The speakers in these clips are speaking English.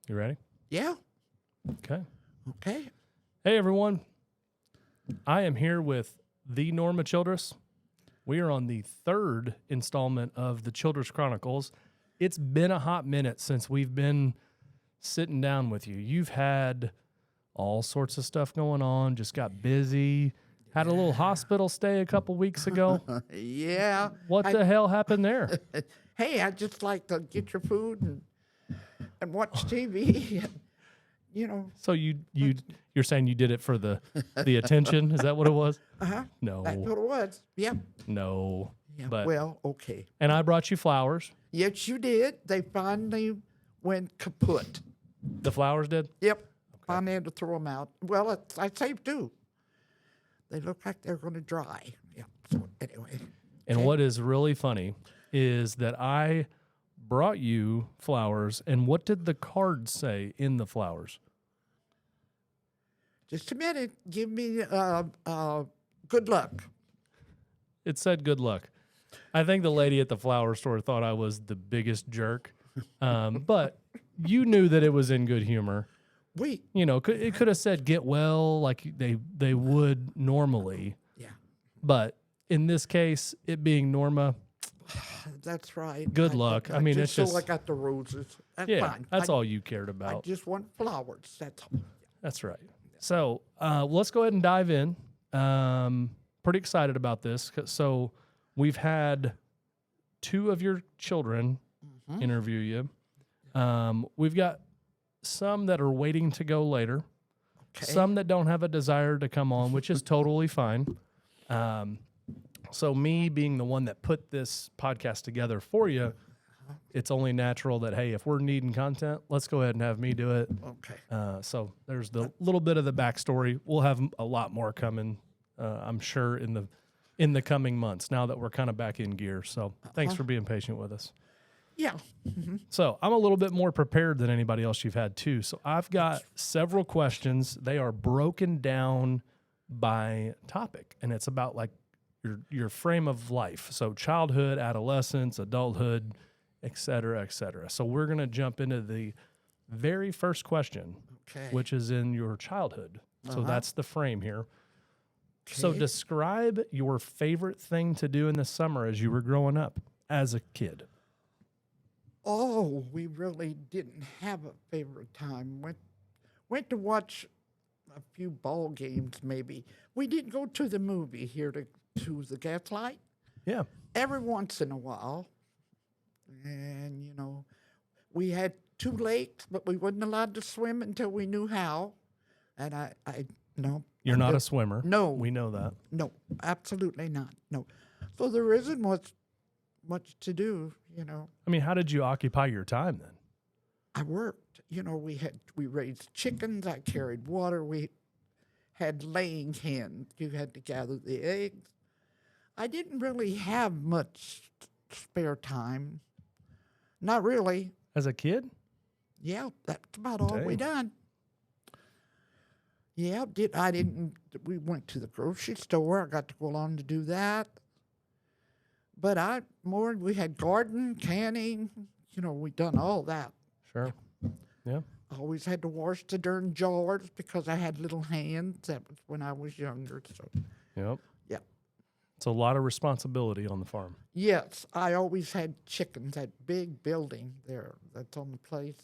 You ready? Yeah. Okay. Okay. Hey, everyone. I am here with the Norma Childress. We are on the third installment of the Childress Chronicles. It's been a hot minute since we've been sitting down with you. You've had all sorts of stuff going on, just got busy, had a little hospital stay a couple weeks ago. Yeah. What the hell happened there? Hey, I just like to get your food and watch TV. And, So you're saying you did it for the attention? Is that what it was? uh-huh. No. That's what it was. Yeah. No. Yeah. But Well, okay. and I brought you flowers. Yes, you did. They finally went kaput. The flowers did? Yep. Finally had to throw them out. Well, I saved two. They look like they're going to dry. Yeah. So anyway. And what is really funny is that I brought you flowers, and what did the card say in the flowers? Just a minute. Give me good luck. It said good luck. I think the lady at the flower store thought I was the biggest jerk, but you knew that it was in good humor. It could have said get well like they would normally. Yeah. But in this case, it being Norma, that's right. Good luck. I mean, it's just I got the roses. That's yeah, fine. that's all you cared about. I just want flowers. That's all. That's right. So let's go ahead and dive in. Pretty excited about this. So we've had two of your children interview you. We've got some that are waiting to go later. Okay. Some that don't have a desire to come on, which is totally fine. So me being the one that put this podcast together for you, it's only natural that, hey, if we're needing content, let's go ahead and have me do it. Okay. So there's the little bit of the backstory. We'll have a lot more coming, I'm sure, in the coming months now that we're kind of back in gear. So thanks for being patient with us. Yeah. So I'm a little bit more prepared than anybody else you've had too. So I've got several questions. They are broken down by topic, and it's about like your frame of life. So childhood, adolescence, adulthood, et cetera, et cetera. So we're going to jump into the very first question, which is in your childhood. So that's the frame here. Okay. So describe your favorite thing to do in the summer as you were growing up as a kid. Oh, we really didn't have a favorite time. Went to watch a few ball games, maybe. We didn't go to the movie here to the Gaslight. Yeah. Every once in a while. And, we had two lakes, but we wasn't allowed to swim until we knew how. And no. You're not a swimmer. No. We know that. No, absolutely not. No. So there isn't much to do, I mean, how did you occupy your time then? I worked. We raised chickens. I carried water. We had laying hens. You had to gather the eggs. I didn't really have much spare time. Not really. As a kid? Yeah, that's about all we done. Yeah, we went to the grocery store. I got to go along to do that. But we had garden, canning, we done all that. Sure. Yeah. I always had to wash the darn jars because I had little hands. That was when I was younger. So. Yep. Yeah. It's a lot of responsibility on the farm. Yes, I always had chickens. That big building there that's on the place,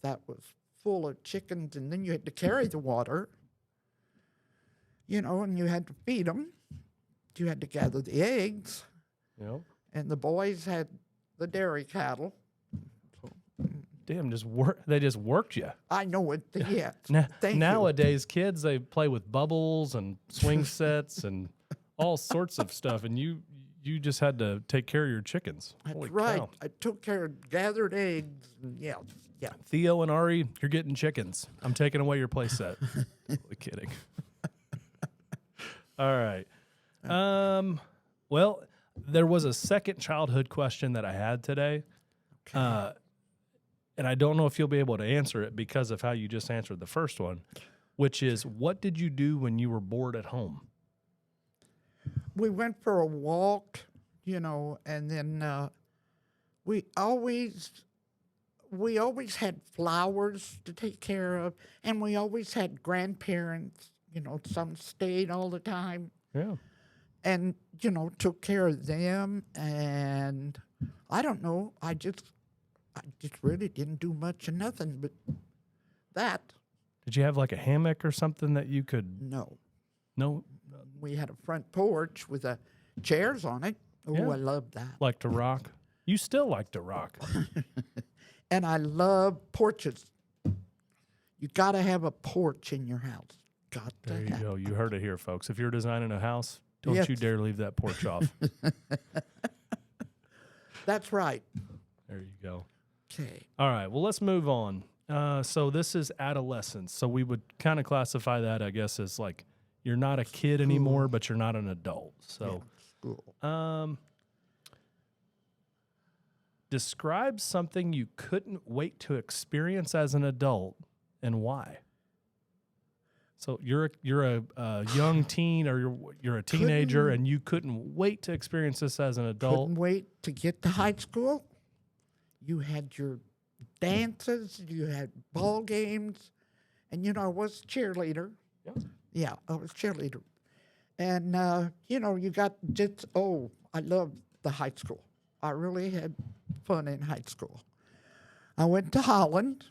that was full of chickens. And then you had to carry the water, and you had to feed them. You had to gather the eggs. Yep. And the boys had the dairy cattle. So, damn, they just worked you. I know it. Yeah. Nowadays, kids, they play with bubbles and swing sets and all sorts of stuff, and you just had to take care of your chickens. That's Holy right. cow. I took care of gathered eggs. And yeah. Theo and Ari, you're getting chickens. I'm taking away your play set. Totally kidding. All right. Well, there was a second childhood question that I had today. Okay. And I don't know if you'll be able to answer it because of how you just answered the first one, which is, what did you do when you were bored at home? We went for a walk, and then we always we always had flowers to take care of, and we always had grandparents. Some stayed all the time, Yeah. and took care of them. And I don't know. I just really didn't do much of nothing but that. Did you have like a hammock or something that you could? No, No, we had a front porch with chairs on it. Oh, Yeah. I love that. like to rock. You still like to rock. And I love porches. You got to have a porch in your house. Got to There you have. go. You heard it here, folks. If you're designing a house, don't Yes. you dare leave that porch off. That's right. There you go. Okay. All right. Well, let's move on. So this is adolescence. So we would kind of classify that, I guess, as like you're not a kid anymore, but you're not an adult. So, School. describe something you couldn't wait to experience as an adult and why. So you're a young teen or you're a teenager and you couldn't wait to experience this as an adult. Couldn't wait to get to high school. You had your dances, you had ball games, and I was cheerleader. Yeah. Yeah, I was cheerleader. And you got I loved the high school. I really had fun in high school. I went to Holland.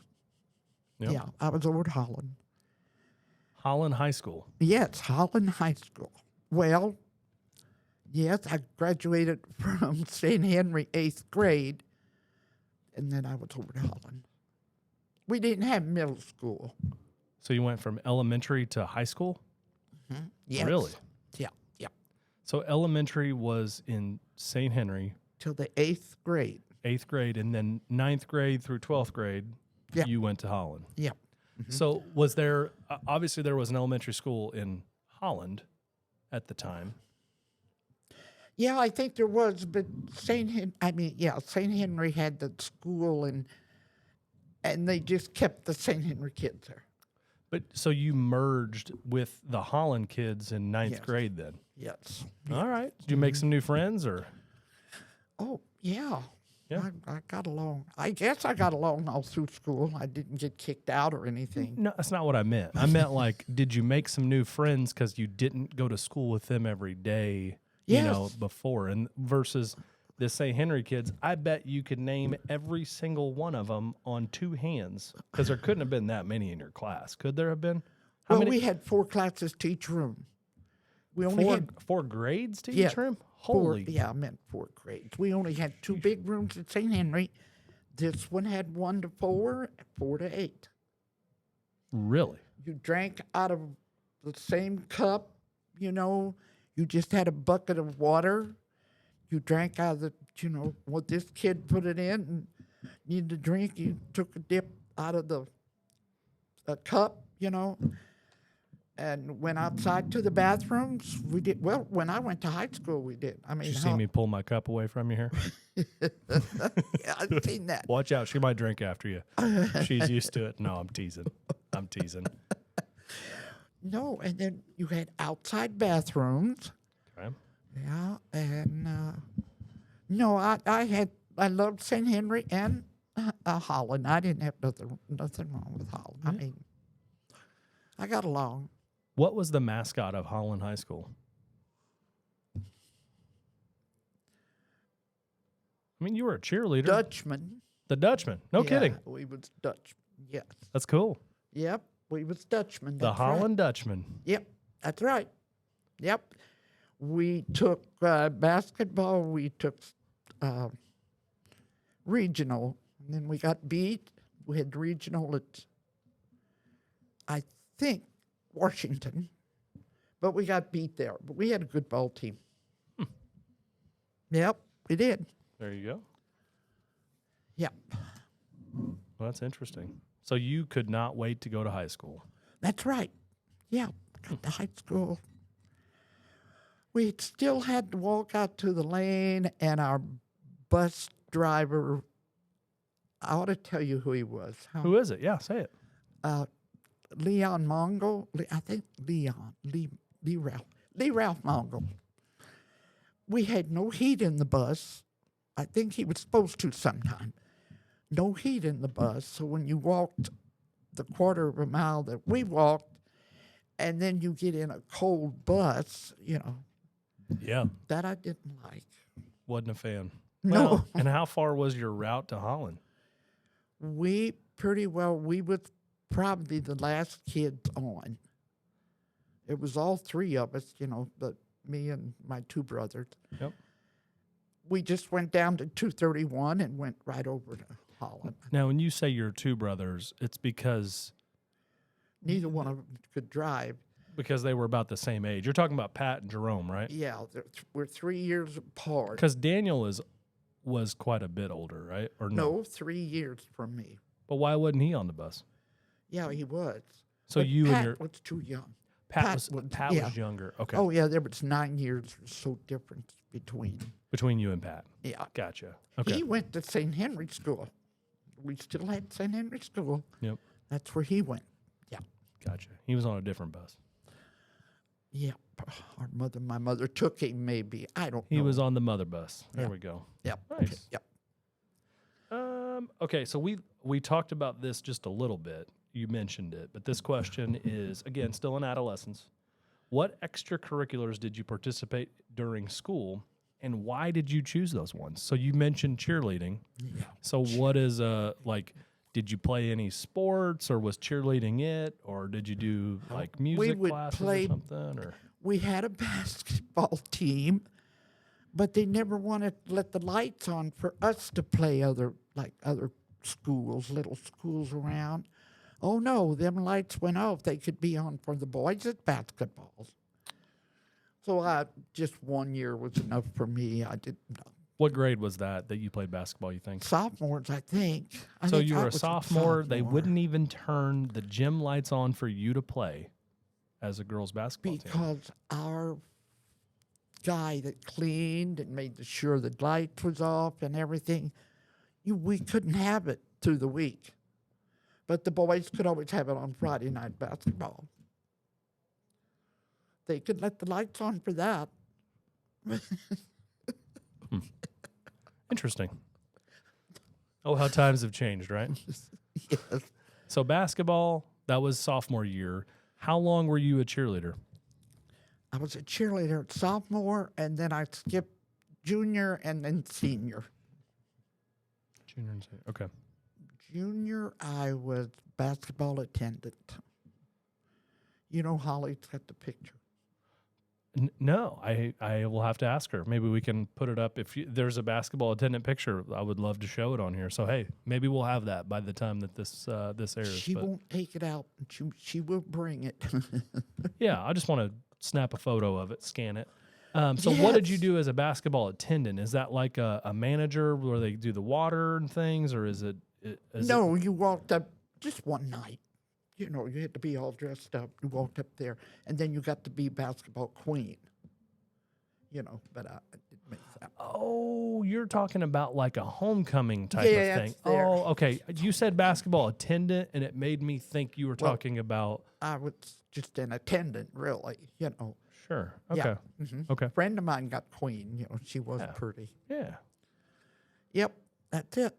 Yep. Yeah, I was over at Holland. Holland High School. Yes, Holland High School. Well, yes, I graduated from St. Henry 8th grade, and then I was over to Holland. We didn't have middle school. So you went from elementary to high school? Yes. Really? Yeah, yeah. So elementary was in St. Henry, Till the 8th grade. 8th grade, and then 9th grade through 12th grade, Yeah. you went to Holland. Yeah. So was there, obviously there was an elementary school in Holland at the time. Yeah, I think there was, but St. Henry had the school, and they just kept the St. Henry kids there. But so you merged with the Holland kids in 9th Yes. grade then? Yes. All right. Did you make some new friends or? Oh, yeah. Yeah. I got along. I guess I got along all through school. I didn't get kicked out or anything. No, that's not what I meant. I meant like, did you make some new friends because you didn't go to school with them every day, Yes. before? And versus the St. Henry kids, I bet you could name every single one of them on two hands because there couldn't have been that many in your class. Could there have been? How Well, many? we had 4 classes to each room. We only had Four grades to Yeah, each room? 4. Holy. Yeah, I meant 4 grades. We only had 2 big rooms at St. Henry. This one had 1 to 4, 4 to 8. Really? You drank out of the same cup, You just had a bucket of water. You drank out of what this kid put it in, and you needed to drink. You took a dip out of the cup, and went outside to the bathrooms. We did. Well, when I went to high school, we did. I mean, Did you see me pull my cup away from you here? Yeah, I've seen that. Watch out. She might drink after you. She's used to it. No, I'm teasing. I'm teasing. No, and then you had outside bathrooms. Okay. Yeah, and no, I loved St. Henry and Holland. I didn't have nothing wrong with Holland. I mean, I got along. What was the mascot of Holland High School? I mean, you were a cheerleader. Dutchman. The Dutchman. No Yeah, kidding. We was Dutch. Yes. That's cool. Yep. We was Dutchman. The That's right. Holland Dutchman. Yep. That's right. Yep. We took basketball. We took regional. And then we got beat. We had regional at, I think, Washington. But we got beat there. But we had a good ball team. Yep, we did. There you go. Yep. Well, that's interesting. So you could not wait to go to high school. That's right. Yeah, got to high school. We still had to walk out to the lane, and our bus driver, I ought to tell you who he was. Who is it? Yeah, say it. Leon Mongol. I think Lee Ralph Mongol. We had no heat in the bus. I think he was supposed to sometime. no heat in the bus. So when you walked the quarter of a mile that we walked, and then you get in a cold bus, Yeah. that I didn't like. Wasn't a fan. No. Well, and how far was your route to Holland? We was probably the last kids on. It was all three of us, but me and my two brothers. Yep. We just went down to 231 and went right over to Holland. Now, when you say your two brothers, it's because Neither one of them could drive. they were about the same age. You're talking about Pat and Jerome, right? Yeah, we're 3 years apart. Because Daniel was quite a bit older, right? Or No, 3 years from me. But why wasn't he on the bus? Yeah, he was. So But you Pat and your was too young. Pat yeah. was younger. Okay. Oh yeah, there was 9 years or so difference between. Between you and Pat. Yeah. Gotcha. Okay. He went to St. Henry School. We still had St. Henry School. Yep. That's where he went. Yeah. Gotcha. He was on a different bus. Yeah. My mother took him maybe. I don't know. He was on the mother bus. There Yeah. we go. Yep. Nice. Okay. Yep. Okay, so we talked about this just a little bit. You mentioned it, but this question is, again, still in adolescence. What extracurriculars did you participate during school, and why did you choose those ones? So you mentioned cheerleading. Yeah. So what is did you play any sports, or was cheerleading it, or did you do like music would classes play- or something? Or We had a basketball team, but they never wanted to let the lights on for us to play other schools, little schools around. Oh no, them lights went off. They could be on for the boys at basketballs. So just 1 year was enough for me. I didn't know. what grade was that you played basketball, you think? Sophomores, I think. So think you I were a was sophomore. They sophomore. wouldn't even turn the gym lights on for you to play as a girls' basketball team. Because our guy that cleaned and made sure the light was off and everything, we couldn't have it through the week. But the boys could always have it on Friday night basketball. They could let the lights on for that. Interesting. Oh, how times have changed, right? Yes. So basketball, that was sophomore year. How long were you a cheerleader? I was a cheerleader at sophomore, and then I skipped junior and then senior. Junior and senior. Okay. Junior, I was basketball attendant. Holly's got the picture. No, I will have to ask her. Maybe we can put it up. If there's a basketball attendant picture, I would love to show it on here. So, hey, maybe we'll have that by the time that this airs. She won't take it out. She will bring it. Yeah, I just want to snap a photo of it, scan it. So what did you Yes. do as a basketball attendant? Is that like a manager where they do the water and things, or is it? No, you walked up just one night. You had to be all dressed up. You walked up there, and then you got to be basketball queen. But I didn't make that. Oh, you're talking about like a homecoming type Yeah, of thing. it's there. Oh, okay. You said basketball attendant, and it made me think you were Well, talking about. I was just an attendant, really. Sure. Okay. Yeah. Mhm. Okay. Friend of mine got queen. She was Yeah. pretty. Yeah. Yep, that's it.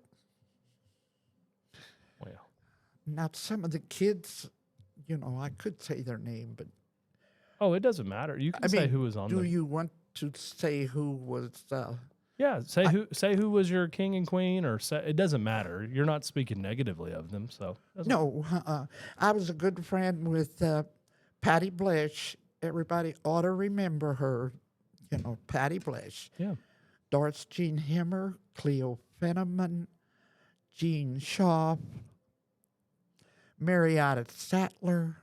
Well. Now, some of the kids, I could say their name, but Oh, it doesn't matter. You can say who was on do the. you want to say who was? Yeah. Say who was your king and queen, or it doesn't matter. You're not speaking negatively of them, so. No, I was a good friend with Patty Blesh. Everybody ought to remember her. Patty Blesh. Yeah. Doris Jean Himmer, Cleo Fenneman, Jean Shaw, Marietta Sattler.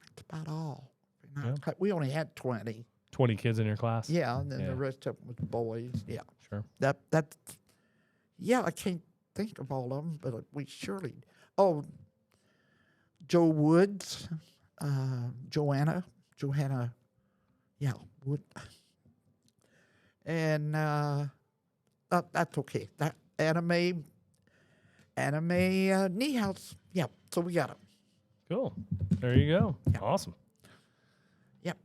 That's about all. Yeah. We only had 20. 20 kids in your class. Yeah, and then Yeah. the rest of them was boys. Yeah. Sure. Yeah, I can't think of all of them, but we surely. Oh, Joe Woods, Johanna, yeah, Wood. And that's okay. That Anime Niehaus. Yeah, so we got them. Cool. There you go. Yeah. Awesome. Yep.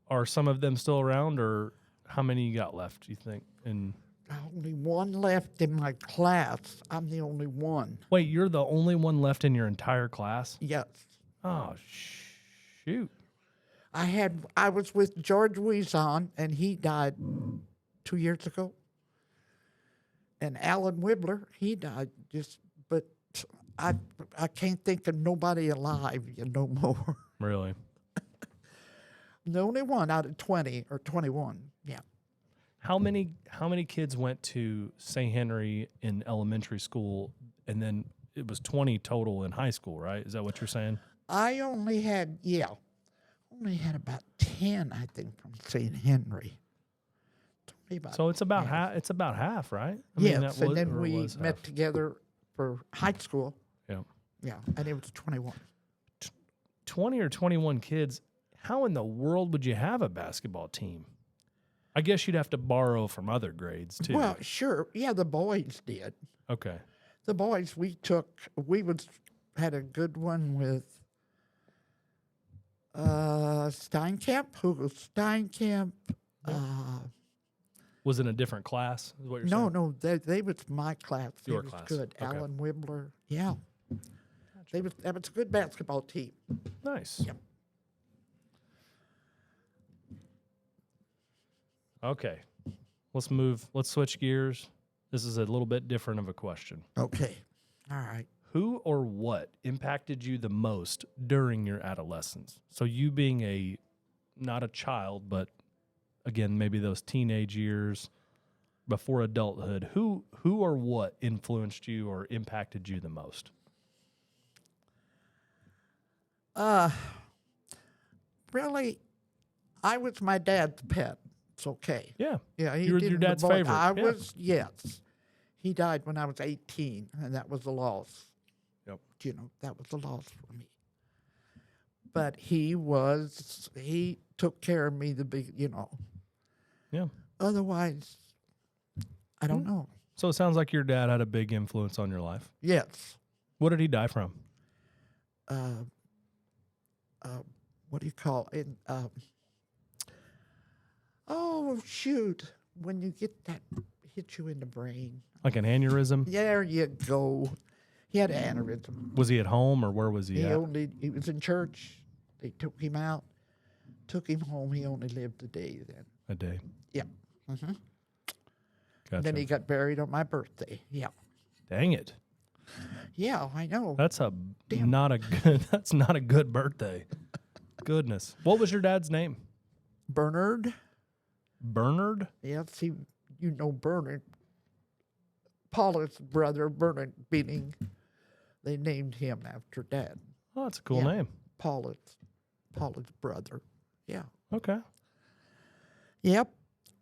Are some of them still around, or how many you got left, do you think? And only one left in my class. I'm the only one. Wait, you're the only one left in your entire class? Yes. Oh, shoot. I was with George Weizon, and he died 2 years ago. And Alan Wibbler, he died but I can't think of nobody alive no more. Really? I'm the only one out of 20 or 21. Yeah. How many kids went to St. Henry in elementary school, and then it was 20 total in high school, right? Is that what you're saying? I only had about 10, I think, from St. Henry. So it's about half. It's about half, right? Yes, and then we met together for high school. Yeah. Yeah, and it was 21. 20 or 21 kids. How in the world would you have a basketball team? I guess you'd have to borrow from other grades too. Well, sure. Yeah, the boys did. Okay. The boys had a good one with Steinkamp, Hugo Steinkamp. Was it a different class? Is what you're saying? No, they was my class. Your was class. Good. Okay. Alan Wibbler. Yeah. That was a good basketball team. Nice. Yep. Okay. Let's switch gears. This is a little bit different of a question. Okay. All right. Who or what impacted you the most during your adolescence? So you being not a child, but again, maybe those teenage years before adulthood, who or what influenced you or impacted you the most? Really, I was my dad's pet. It's okay. Yeah. Yeah, You were your didn't dad's avoid- favorite. I Yeah. was, yes. He died when I was 18, and that was a loss. Yep. That was a loss for me. But he took care of me Yeah. Otherwise, I don't know. So it sounds like your dad had a big influence on your life. Yes. What did he die from? What do you call it? Oh, shoot. When you get that hit you in the brain. Like an aneurysm? There you go. He had an aneurysm. Was he at home or where was he at? He was in church. They took him out, took him home. He only lived a day then. A day. Yeah. Mm-hmm. Gotcha. Then he got buried on my birthday. Yeah. Dang it. Yeah, I know. That's not a good birthday. Goodness. What was your dad's name? Bernard. Bernard? Yes, Bernard. Paula's brother, Bernard Binning. They named him after Dad. Oh, that's a cool name. Paula's brother. Yeah. Okay. Yep.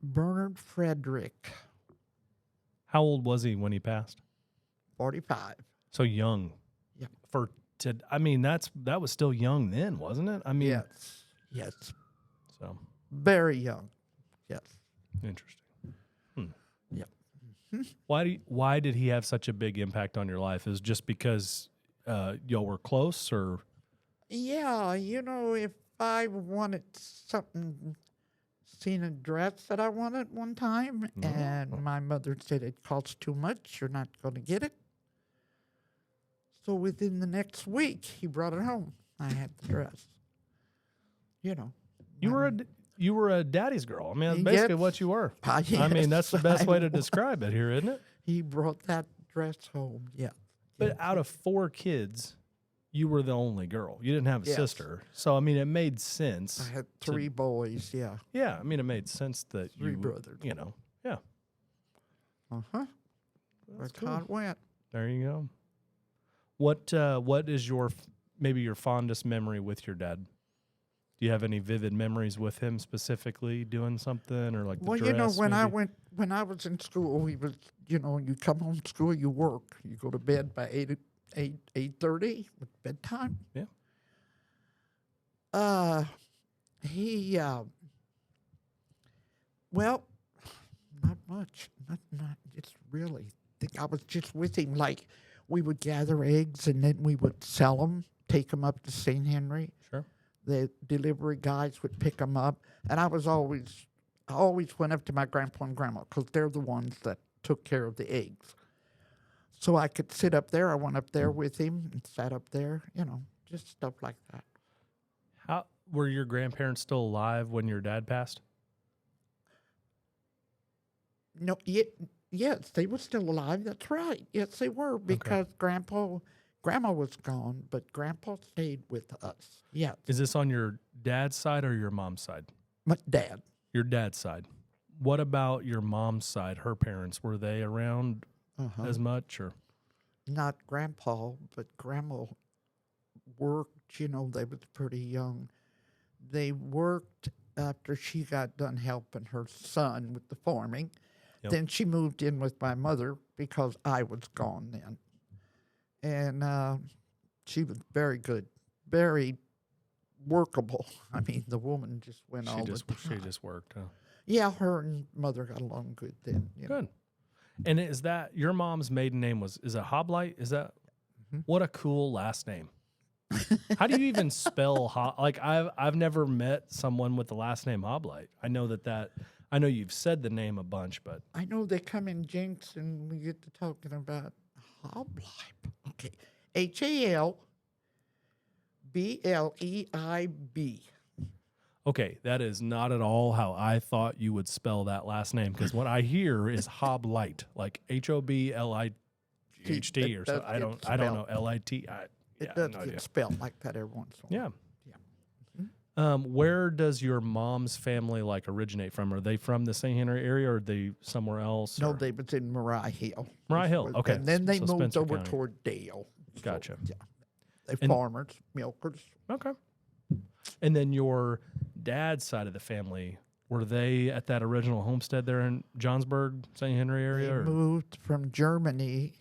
Bernard Frederick. How old was he when he passed? 45. So young. Yeah. That was still young then, wasn't it? Yes. So Very young. Yes. interesting. Yep. Why did he have such a big impact on your life? Is it just because y'all were close, or? Yeah, if I wanted something, seen a dress that I wanted one time, and my mother said it costs too much, you're not going to get it. So within the next week, he brought it home. I had the dress. You were a daddy's girl. That's basically what you were. Yes, that's the best way to describe it here, isn't it? He brought that dress home, yeah. But out of 4 kids, you were the only girl. You didn't have a Yes. sister. So, it made sense. I had 3 boys, yeah. Yeah, it made sense that 3 brothers. yeah. Uh-huh. That's how it went. There you go. What is maybe your fondest memory with your dad? Do you have any vivid memories with him specifically doing something, or like the dress? When I was in school, he was, you come home from school, you work, you go to bed by 8:30 with bedtime. Yeah. Well, not much. Not. It's really. I think I was just with him. Like, we would gather eggs and then we would sell them, take them up to St. Henry. Sure. The delivery guys would pick them up, and I was always I always went up to my grandpa and grandma because they're the ones that took care of the eggs. So I could sit up there. I went up there with him and sat up there, just stuff like that. How were your grandparents still alive when your dad passed? No, yes, they were still alive. That's right. Yes, they were because grandma was gone, but grandpa stayed with us. Yes. Is this on your dad's side or your mom's side? My dad. Your dad's side. What about your mom's side? Her parents, were they around as much or? Not grandpa, but grandma worked, they was pretty young. They worked after she got done helping her son with the farming. Yep. Then she moved in with my mother because I was gone then. And she was very good, very workable. I mean, the woman just went all the time. She just worked, huh? Yeah, her and mother got along good then. Good. And is that your mom's maiden name is it Hoblite? Is that what a cool last name? How do you even spell I've never met someone with the last name Hoblite. I know you've said the name a bunch, but I know they come in jinx and we get to talking about Hoblite. Okay. HALBLEIB. okay, that is not at all how I thought you would spell that last name, because what I hear is Hoblite, like HOBLIGHT or something. I don't know LIT. It does get spelled like that every once in a while. Yeah. Where does your mom's family originate from? Are they from the St. Henry area, or are they somewhere else? No, they was in Mariah Hill. Mariah Hill, okay. And then they moved Spencer over County. toward Dale. Gotcha. So, yeah. They farmers, milkers. Okay. And then your dad's side of the family, were they at that original homestead there in Johnsburg, St. Henry area? They moved from Germany.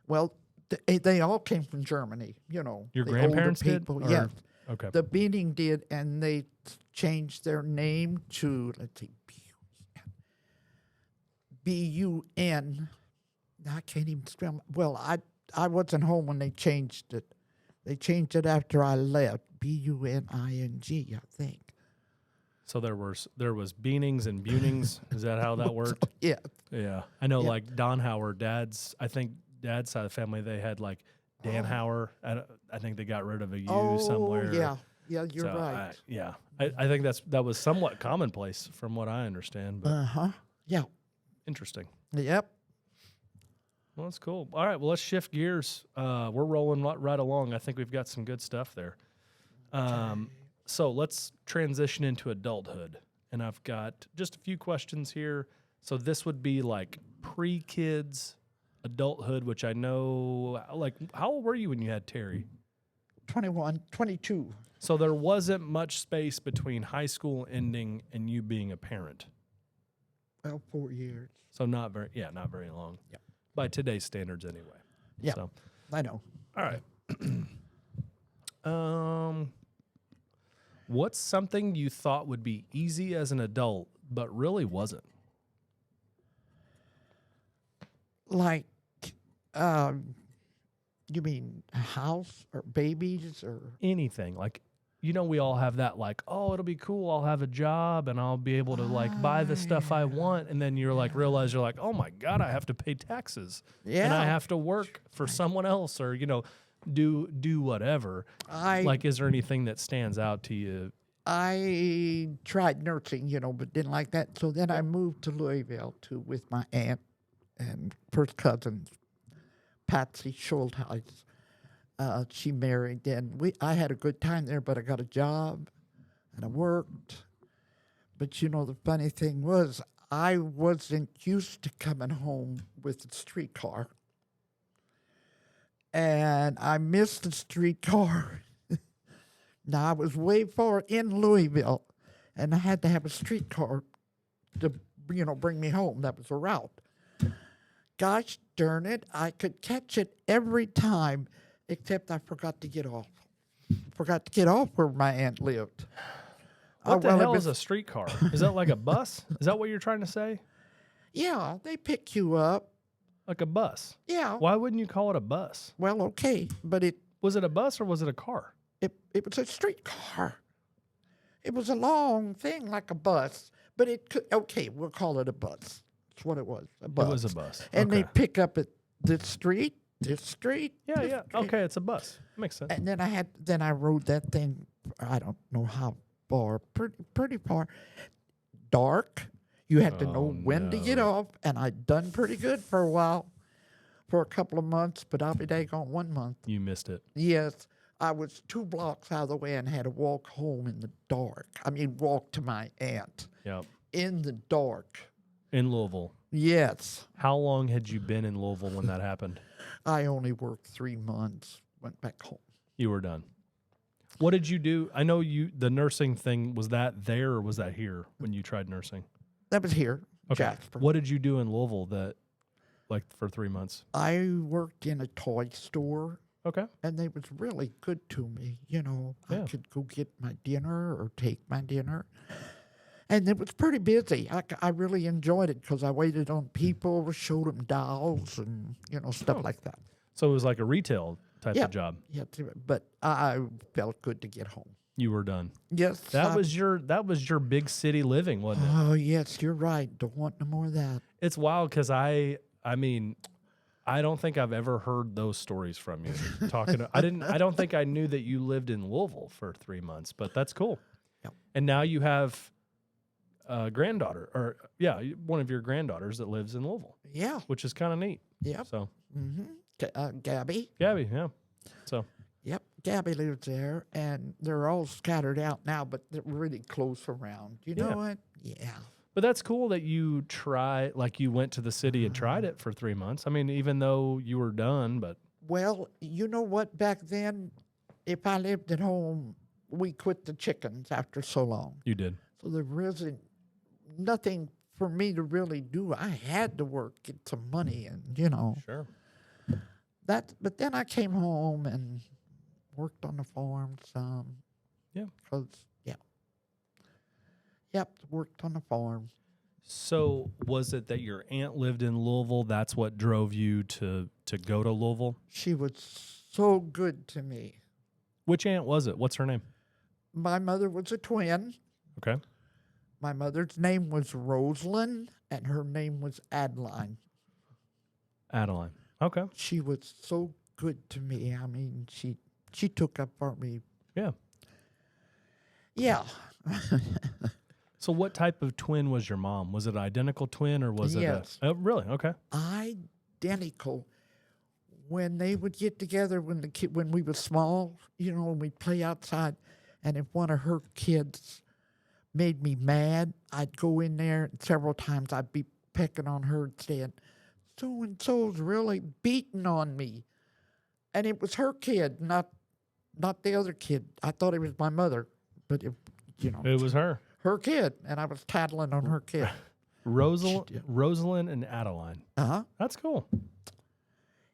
Well, they all came from Germany, Your the grandparents older people. did? Yes. Okay. The Beaning did, and they changed their name to, let's see, B-U-N. I can't even spell. Well, I wasn't home when they changed it. They changed it after I left. B-U-N-I-N-G, I think. So there was Beanings and Bunings. Is that how that worked? Yeah. Yeah. I know Daunhauer, dad's side of the family, they had Daunhauer. I think they got rid of a U somewhere. Yeah. Yeah, you're right. I think that was somewhat commonplace from what I understand. But Yeah. interesting. Yep. Well, that's cool. All right, well, let's shift gears. We're rolling right along. I think we've got some good stuff there. So let's transition into adulthood. And I've got just a few questions here. So this would be pre-kids, adulthood, which I know, how old were you when you had Terry? 21, 22. So there wasn't much space between high school ending and you being a parent. Well, 4 years. So not very long. Yeah. By today's standards anyway. Yeah. So, I know. all right. What's something you thought would be easy as an adult, but really wasn't? You mean a house or babies or Anything. We all have that, it'll be cool. I'll have a job and I'll be able to buy the stuff I want. And then you're realize you're oh my God, I have to pay taxes. Yeah. And I have to work for someone else or, do whatever. Is there anything that stands out to you? I tried nursing, but didn't like that. So then I moved to Louisville with my aunt and first cousin, Patsy Schultheis. She married, and I had a good time there, but I got a job and I worked. But the funny thing was, I wasn't used to coming home with a streetcar. And I missed the streetcar. Now, I was way far in Louisville, and I had to have a streetcar to, bring me home. That was the route. Gosh darn it, I could catch it every time, except I forgot to get off. Forgot to get off where my aunt lived. What the hell is a streetcar? Is that like a bus? Is that what you're trying to say? Yeah, they pick you up. Like a bus? Yeah. Why wouldn't you call it a bus? Well, okay, but Was it a bus or was it a car? It was a streetcar. It was a long thing like a bus, But it could, okay, we'll call it a bus. That's what it was, a bus. It was a bus. And Okay. they pick up at this street, Yeah, this yeah. street. Okay, it's a bus. Makes sense. And then I rode that thing, I don't know how far, pretty far. Dark. You had to know when to get off, and I'd done pretty good for a while, for a couple of months, but I'll be daggone 1 month. You missed it. Yes, I was 2 blocks out of the way and had to walk home in the dark. I mean, walk to my aunt Yeah. in the dark. In Louisville. Yes, How long had you been in Louisville when that happened? I only worked 3 months, went back home. You were done. What did you do? I know the nursing thing, was that there or was that here when you tried nursing? That was here, Okay. Jasper. What did you do in Louisville like for 3 months? I worked in a toy store, Okay. and they was really good to me. You know, Yeah. I could go get my dinner or take my dinner. And it was pretty busy. I really enjoyed it because I waited on people, showed them dolls and, stuff like that. So it was like a retail type Yeah. of job. Yeah, but I felt good to get home. You were done. Yes. That was your big city living, wasn't it? Oh, yes, you're right. Don't want no more of that. It's wild because I mean, I don't think I've ever heard those stories from you. I don't think I knew that you lived in Louisville for 3 months, but that's cool. Yep. And now you have a granddaughter, or one of your granddaughters that lives in Louisville, Yeah. which is kind of neat. Yep. So, Gabby. Gabby, yeah. So, Yep. Gabby lives there, and they're all scattered out now, but they're really close around. You know Yeah. what? Yeah. but that's cool that you you went to the city and tried it for 3 months. I mean, even though you were done, but Well, you know what? Back then, if I lived at home, we quit the chickens after so long. you did. So there wasn't nothing for me to really do. I had to work, get some money, and Sure. that. But then I came home and worked on the farm some. Yeah. Yep, worked on the farm. So was it that your aunt lived in Louisville? That's what drove you to go to Louisville? She was so good to me. Which aunt was it? What's her name? My mother was a twin. Okay. My mother's name was Rosalind, and her name was Adeline. Adeline. Okay. She was so good to me. I mean, she took up for me. Yeah. Yeah. So what type of twin was your mom? Was it an identical twin or was Yes. it really? Okay. Identical. When they would get together when we were small, when we'd play outside, and if one of her kids made me mad, I'd go in there, and several times I'd be pecking on her and saying, so-and-so's really beating on me. And it was her kid, not the other kid. I thought it was my mother, but It was her. her kid, and I was tattling on her kid. Rosalind and Adeline. Uh-huh. That's cool.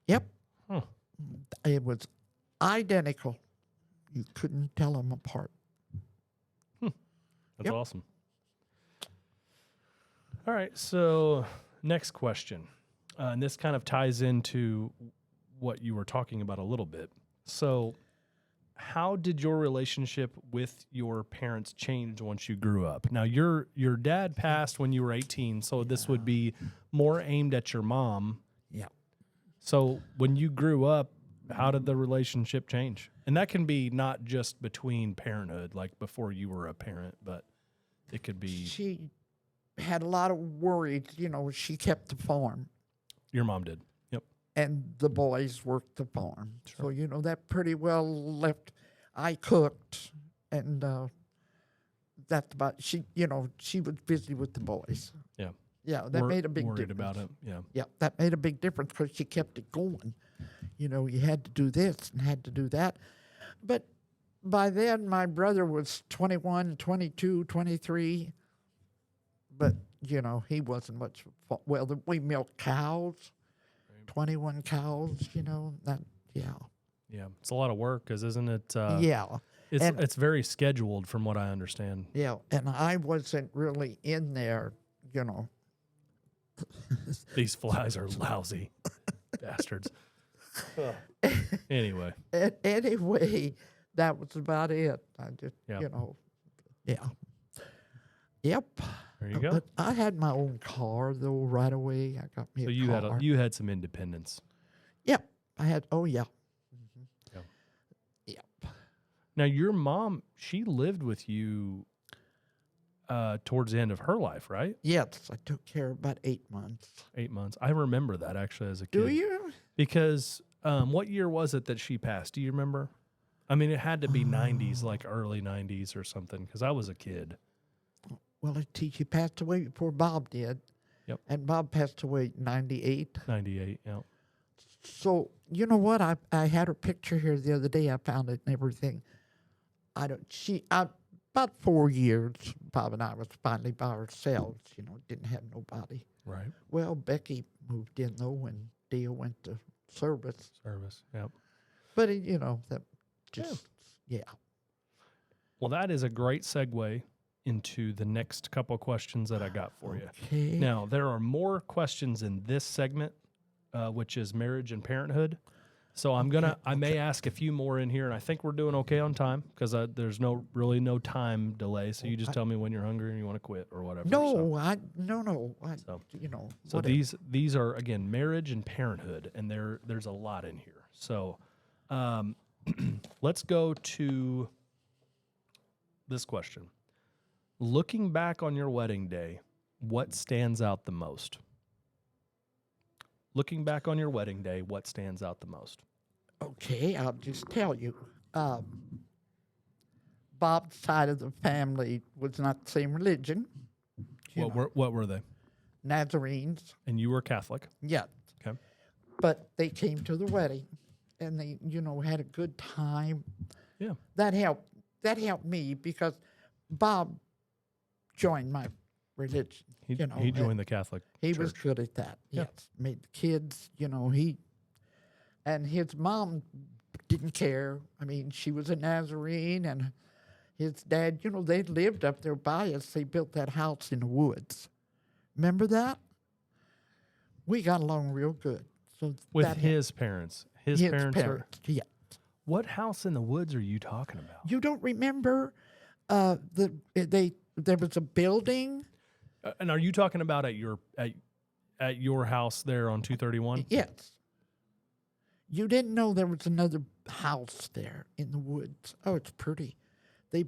Yep. Huh. It was identical. You couldn't tell them apart. That's Yep. awesome. All right. So next question. And this kind of ties into what you were talking about a little bit. So how did your relationship with your parents change once you grew up? Now, your dad passed when you were 18, so this would be more aimed at your mom. Yeah. So when you grew up, how did the relationship change? And that can be not just between parenthood, like before you were a parent, but it could be She had a lot of worries. She kept the farm, your mom did. Yep. and the boys worked the farm. Sure. So, that pretty well left. I cooked, and that's about, she was busy with the boys. Yeah. Yeah, that made a big worried difference. about it. Yeah. Yeah, that made a big difference because she kept it going. You had to do this and had to do that. But by then, my brother was 21, 22, 23. But, he wasn't much. Well, we milked cows, 21 cows, that, yeah. Yeah. It's a lot of work because isn't it? Yeah. It's very scheduled from what I understand. Yeah, and I wasn't really in there, These flies are lousy bastards. Anyway. Anyway, that was about it. I just, Yeah. yeah. Yep. There you go. But I had my own car though right away. I got me So a car. you had some independence. Yep. I had. Oh yeah. Yeah. Yep. Now your mom, she lived with you towards the end of her life, right? Yes, I took care of about 8 months. 8 months. I remember that actually as a kid. Do you? Because what year was it that she passed? Do you remember? I mean, it had to be 90s, like early 90s or something, because I was a kid. Well, she passed away before Bob did. Yep. And Bob passed away in 98. 98, yeah. So, you know what? I had her picture here the other day. I found it and everything. About 4 years, Bob and I was finally by ourselves, didn't have nobody. Right. Well, Becky moved in, though, when Dale went to service. Yep. But, that just, yeah. Well, that is a great segue into the next couple of questions that I got for you. Okay. Now, there are more questions in this segment, which is marriage and parenthood. So I may ask a few more in here, and I think we're doing okay on time because there's really no time delay. So you just tell me when you're hungry and you want to quit or whatever. No. So these are, again, marriage and parenthood, and there's a lot in here. So let's go to this question. Looking back on your wedding day, what stands out the most? Looking back on your wedding day, what stands out the most? Okay, I'll just tell you. Bob's side of the family was not the same religion. What were they? Nazarenes. And you were Catholic? Yeah. Okay. But they came to the wedding, and they, had a good time. Yeah. That helped me because Bob joined my religion. He joined the Catholic He Church. was good at that. Yeah. Yes, made the kids. And his mom didn't care. I mean, she was a Nazarene, and his dad. They lived up there by us. They built that house in the woods. Remember that? We got along real good. So with his parents. His parents. Yeah. What house in the woods are you talking about? You don't remember? There was a building. And are you talking about at your house there on 231? Yes. You didn't know there was another house there in the woods. Oh, it's pretty. There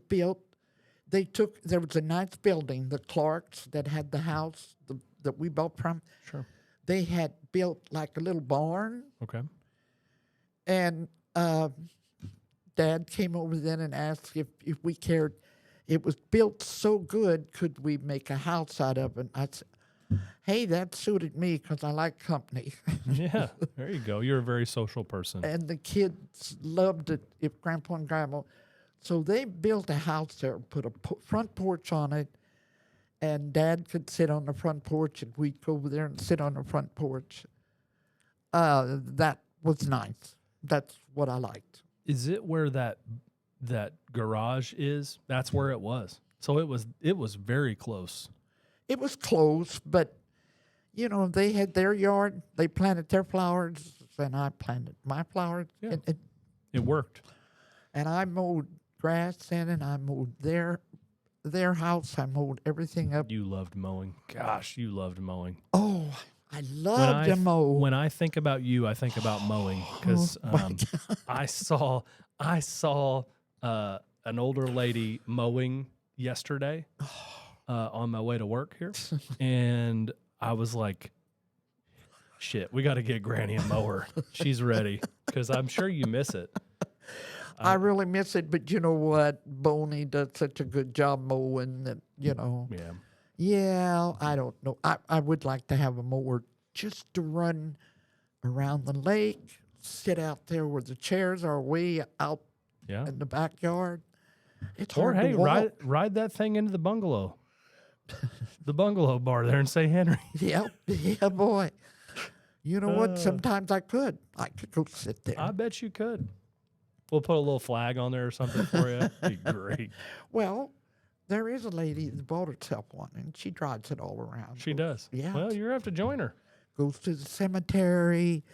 was a nice building, the Clarks that had the house that we bought from. Sure. They had built like a little barn. Okay. And Dad came over then and asked if we cared. It was built so good, could we make a house out of it? I said, hey, that suited me because I like company. Yeah, there you go. You're a very social person. And the kids loved it, if Grandpa and Grandma. So they built a house there, put a front porch on it, and Dad could sit on the front porch, and we'd go over there and sit on the front porch. That was nice. That's what I liked. Is it where that garage is? That's where it was. So it was very close. It was close, but they had their yard. They planted their flowers, and I planted my flowers. Yeah. It worked. And I mowed grass in, and I mowed their house. I mowed everything up. You loved mowing. Gosh, you loved mowing. Oh, I love to mow. When I think about you, I think about mowing because I saw an older lady mowing yesterday on my way to work here, and I was like, "Shit, we got to get Granny a mower. She's ready," because I'm sure you miss it. I really miss it, but you know what? Boney does such a good job mowing that Yeah. Yeah, I don't know. I would like to have a mower just to run around the lake, sit out there where the chairs are way out in the backyard. It's Or hard hey, to walk. ride that thing into the bungalow, the bungalow bar there in St. Henry. Yeah, boy. You know what? Sometimes I could go sit there. I bet you could. We'll put a little flag on there or something for you. That'd be great. Well, there is a lady that bought herself one, and she drives it all around. She does. Yeah. Well, you're going to have to join her. Goes to the cemetery,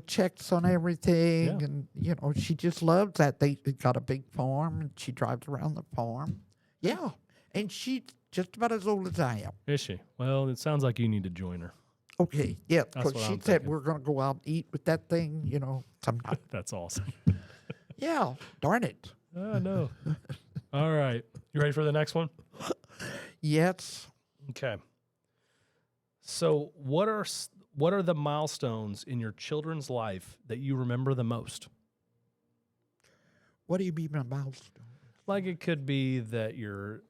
checks on everything, Yeah. and, she just loves that. They got a big farm, and she drives around the farm. Yeah, and she just about as old as I am. Is she? Well, it sounds like you need to join her. Okay, yeah, That's because what she I'm said thinking. we're going to go out and eat with that thing, sometime. That's awesome. Yeah, darn it. I know. All right. You ready for the next one? Yes. Okay. So, what are the milestones in your children's life that you remember the most? What do you mean by milestone? Like it could be that your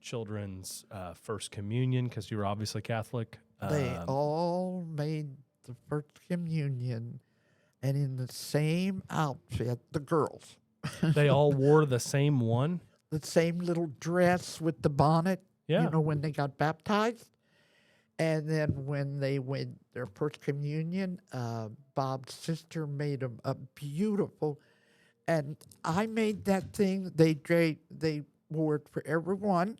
children's first communion, because you were obviously Catholic. They all made the first communion, and in the same outfit, the girls. They all wore the same one. The same little dress with the bonnet, Yeah. when they got baptized. And then when they went their first communion, Bob's sister made them a beautiful, and I made that thing. They wore it for everyone.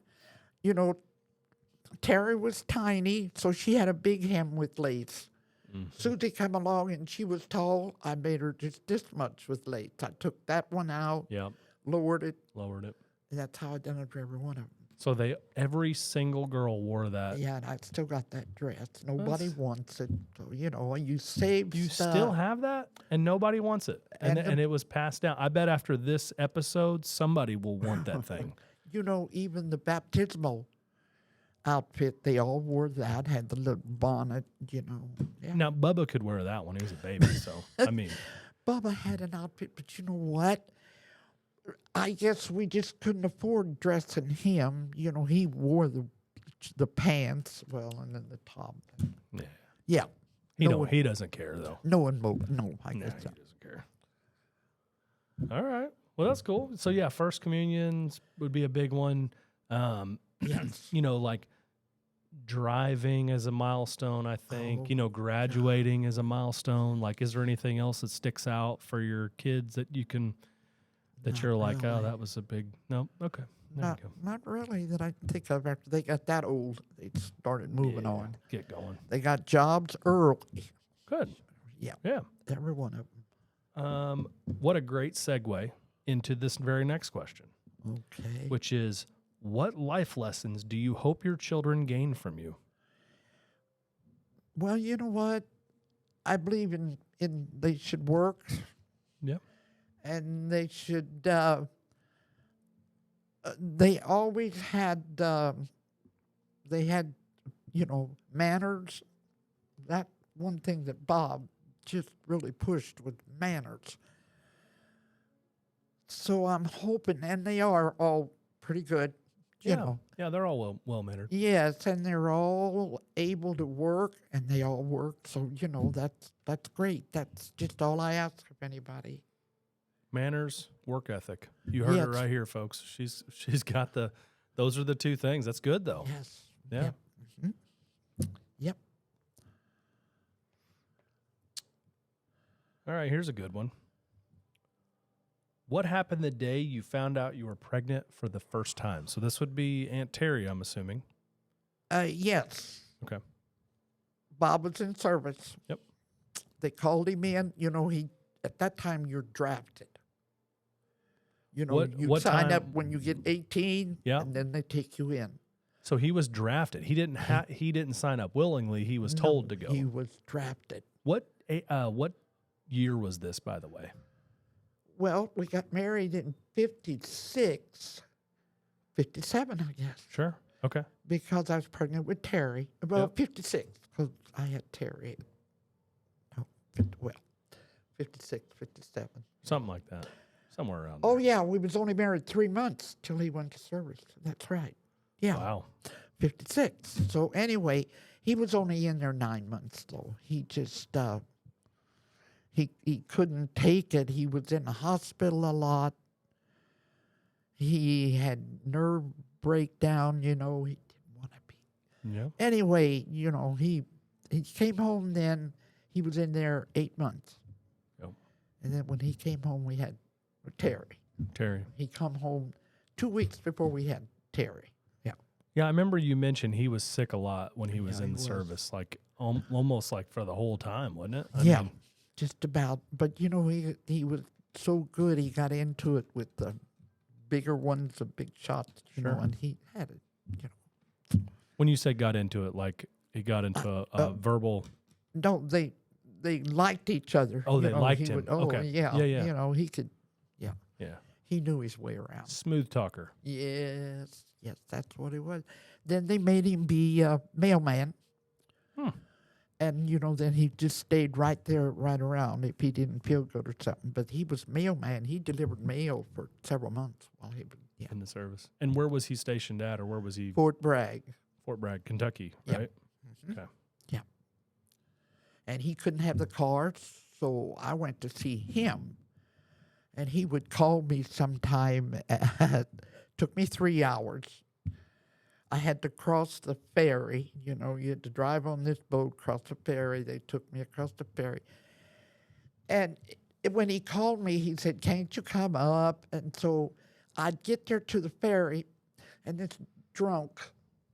Terry was tiny, so she had a big hem with lace. Susie came along and she was tall. I made her just this much with lace. I took that one out, Yep. lowered it, Lowered it. and that's how I done it for every one of them. So every single girl wore that. Yeah, and I still got that dress. Nobody wants it. So, you save You stuff. still have that, and nobody wants it, and And the- it was passed down. I bet after this episode, somebody will want that thing. Even the baptismal outfit, they all wore that, had the little bonnet, Yeah. Now, Bubba could wear that when he was a baby. So, I mean, Bubba had an outfit, but you know what? I guess we just couldn't afford dressing him. He wore the pants, and then the top. yeah, Yeah. he doesn't care though. No one moved. No, I No, guess he not. doesn't care. All right. Well, that's cool. So yeah, first communions would be a big one. Yes. Like driving as a milestone, I think. Oh, Graduating as a milestone. Like, is there anything else that sticks out for your kids that you can, that Not you're like, oh, really. that was a big, no? Okay. There you go. Not really that I can think of. After they got that old, they started moving Yeah, on. Get going. They got jobs early. Good. Yeah, Yeah. every one of them. What a great segue into this very next question, Okay. which is, what life lessons do you hope your children gain from you? Well, you know what? I believe in they should work, Yep. and they should. They always had. They had, manners. That one thing that Bob just really pushed was manners. So I'm hoping, and they are all pretty good. Yeah, they're all well mannered. Yes, and they're all able to work, and they all work. So that's great. That's just all I ask of anybody. Manners, work ethic. You heard it Yes. right here, folks. She's got those are the two things. That's good though. Yes. Yeah. Yep. Mhm. Yep. All right, here's a good one. What happened the day you found out you were pregnant for the first time? So this would be Aunt Terry, I'm assuming. Yes. Okay. Bob was in service. Yep. They called him in. He at that time you're drafted. You What sign up time- when you get 18, Yeah. and then they take you in. So he was drafted. He didn't sign up willingly. He was told to go. He was drafted. What year was this, by the way? Well, we got married in 56, 57, I guess, Sure. Okay. because I was pregnant with Terry. Well, Yep. 56, because I had Terry. No, 56, 57. Something like that. Somewhere around there. Oh, yeah, we was only married 3 months till he went to service. That's right. Yeah, Wow. 56. So anyway, he was only in there 9 months, though. He just, he couldn't take it. He was in the hospital a lot. He had nerve breakdown, he didn't want to be. Yeah. Anyway, he came home then. He was in there 8 months. Yep. And then when he came home, we had Terry. Terry. He come home 2 weeks before we had Terry. Yeah. Yeah, I remember you mentioned he was sick a lot when he was Yeah, in he the was. service, like almost like for the whole time, wasn't it? I Yeah. mean, Just about. But, he was so good. He got into it with the bigger ones, the big shots, Sure. and he had it, When you say got into it, like he got into a verbal. No, they liked each other. Oh, they liked he him. Would, Okay. Yeah. Yeah. He could. Yeah. Yeah. He knew his way around. Smooth talker. Yes, that's what it was. Then they made him be a mailman. And, then he just stayed right there, right around if he didn't feel good or something. But he was mailman. He delivered mail for several months while he was in the service. And where was he stationed at, or where was he? Fort Bragg. Fort Bragg, Kentucky, right? Yep. Okay. Yeah. And he couldn't have the car, so I went to see him. And he would call me sometime. Took me 3 hours. I had to cross the ferry. You had to drive on this boat, cross the ferry. They took me across the ferry. And when he called me, he said, "Can't you come up?" And so I'd get there to the ferry, and this drunk,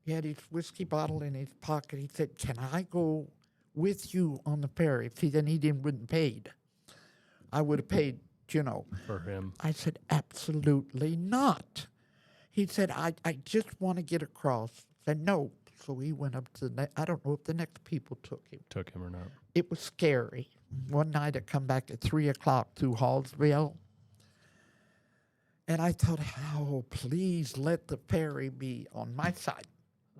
he had his whiskey bottle in his pocket. He said, "Can I go with you on the ferry?" See, then he wouldn't paid. I would have paid, For him. I said, "Absolutely not." He said, I just want to get across. I said, "No." So he went up to I don't know if the next people took him. Took him or not. It was scary. One night I come back at 3 o'clock through Hallsville. And I thought, "Oh, please let the ferry be on my side,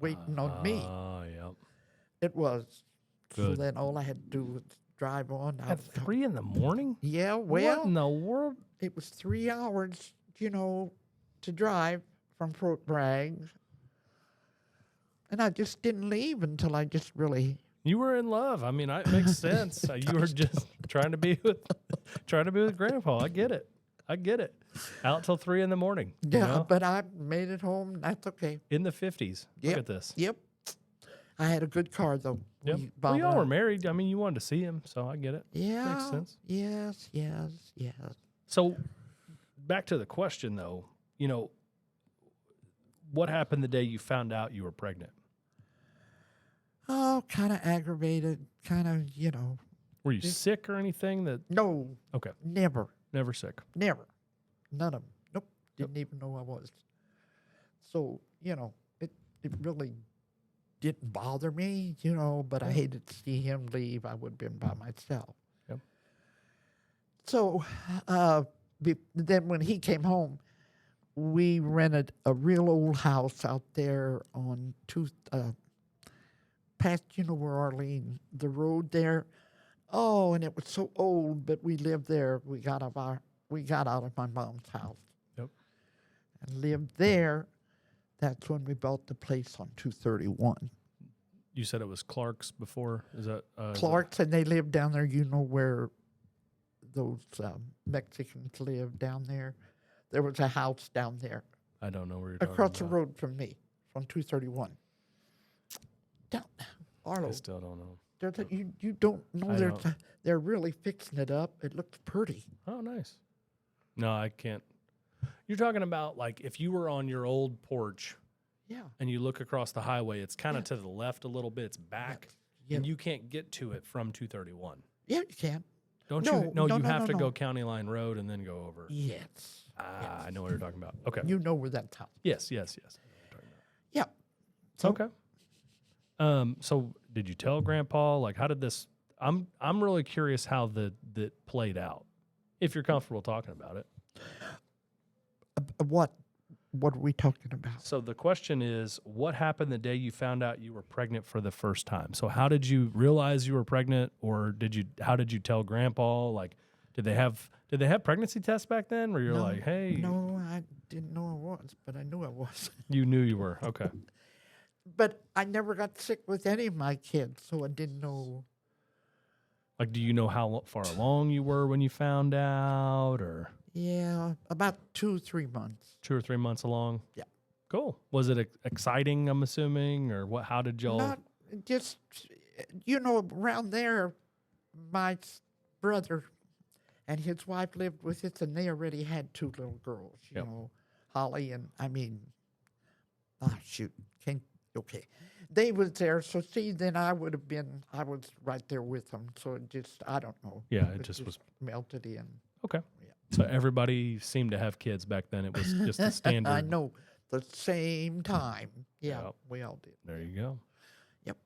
waiting on me." Oh, yeah. It was. Good. So then all I had to do was drive on. At 3 in the morning? Yeah, well. What in the world? It was 3 hours, to drive from Fort Bragg. And I just didn't leave until I just really... You were in love. I mean, it makes sense. You were just trying to be with Grandpa. I get it. Out till 3 in the morning. Yeah, but I made it home. That's okay. In the 50s. Look at this. Yep. I had a good car, though. Yep. Well, y'all were married. I mean, you wanted to see him, so I get it. Yeah. Makes sense. Yes. So, back to the question, though. What happened the day you found out you were pregnant? Oh, kind of aggravated, kind of, Were you sick or anything? No. Okay. Never. Never sick. Never. None of them. Nope. Didn't even know I was. So, it really didn't bother me, but I hated to see him leave. I would have been by myself. Yep. So, then when he came home, we rented a real old house out there on past, where Arlene, the road there. Oh, and it was so old, but we lived there. We got out of my mom's house. Yep. And lived there. That's when we bought the place on 231. You said it was Clark's before? Is that Clark's, and they lived down there. Where those Mexicans live down there. There was a house down there. I don't know where you're talking across about. the road from me, on 231. Down Arlo. I still don't know. You don't know. They're really fixing it up. It looks pretty. Oh, nice. No, I can't. You're talking about like if you were on your old porch, Yeah. and you look across the highway. It's kind of to the left a little bit. It's back, and you can't get to it from 231. Yeah, you can. Don't you? No, you have to go County Line Road and then go over. Yes. I know what you're talking about. Okay. You know where that's house. Yes. Yeah. So, Okay. So did you tell Grandpa? Like, how did this? I'm really curious how that played out. If you're comfortable talking about it. What are we talking about? So the question is, what happened the day you found out you were pregnant for the first time? So how did you realize you were pregnant, or how did you tell Grandpa? Like, did they have pregnancy tests back then where you're like, hey? No, I didn't know I was, but I knew I was. You knew you were. Okay. But I never got sick with any of my kids, so I didn't know. Like, do you know how far along you were when you found out, or? Yeah, about 2-3 months. 2 or 3 months along? Yeah. Cool. Was it exciting, I'm assuming, or what? How did y'all? Not just, around there, my brother and his wife lived with us, and they already had 2 little girls, you know, Holly and, okay. They was there, so see, then I was right there with them, so it just, I don't know. Yeah, it just was melted in. Okay. Yeah. So everybody seemed to have kids back then. It was just the standard. I know. the same time. Yeah, Yep. we all did. There you go. Yep.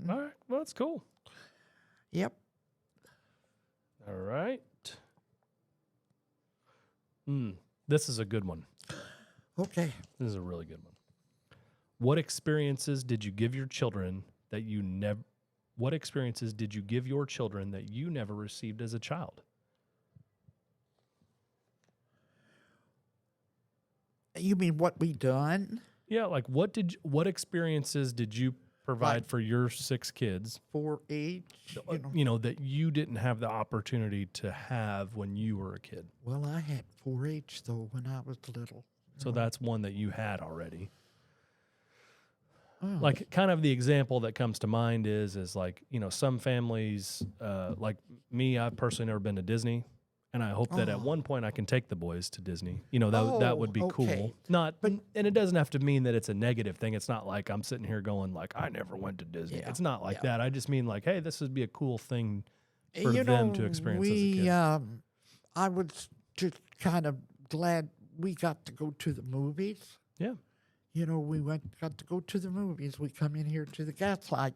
All right. Well, that's cool. Yep. All right. This is a good one. Okay. This is a really good one. What experiences did you give your children that you never? What experiences did you give your children that you never received as a child? You mean what we done? Yeah, like what experiences did you provide Like for your 6 kids? 4-H, That you didn't have the opportunity to have when you were a kid. Well, I had 4-H though when I was little. So that's one that you had already. Oh. Like kind of the example that comes to mind is like, some families, like me, I've personally never been to Disney. And I hope that at one point I can take the boys to Disney. That would be cool. And it doesn't have to mean that it's a negative thing. It's not like I'm sitting here going like, I never went to Disney. Yeah, It's not like yeah. that. I just mean like, hey, this would be a cool thing for them to experience as a kid. I was just kind of glad we got to go to the movies. Yeah. We got to go to the movies. We come in here to the Gaslight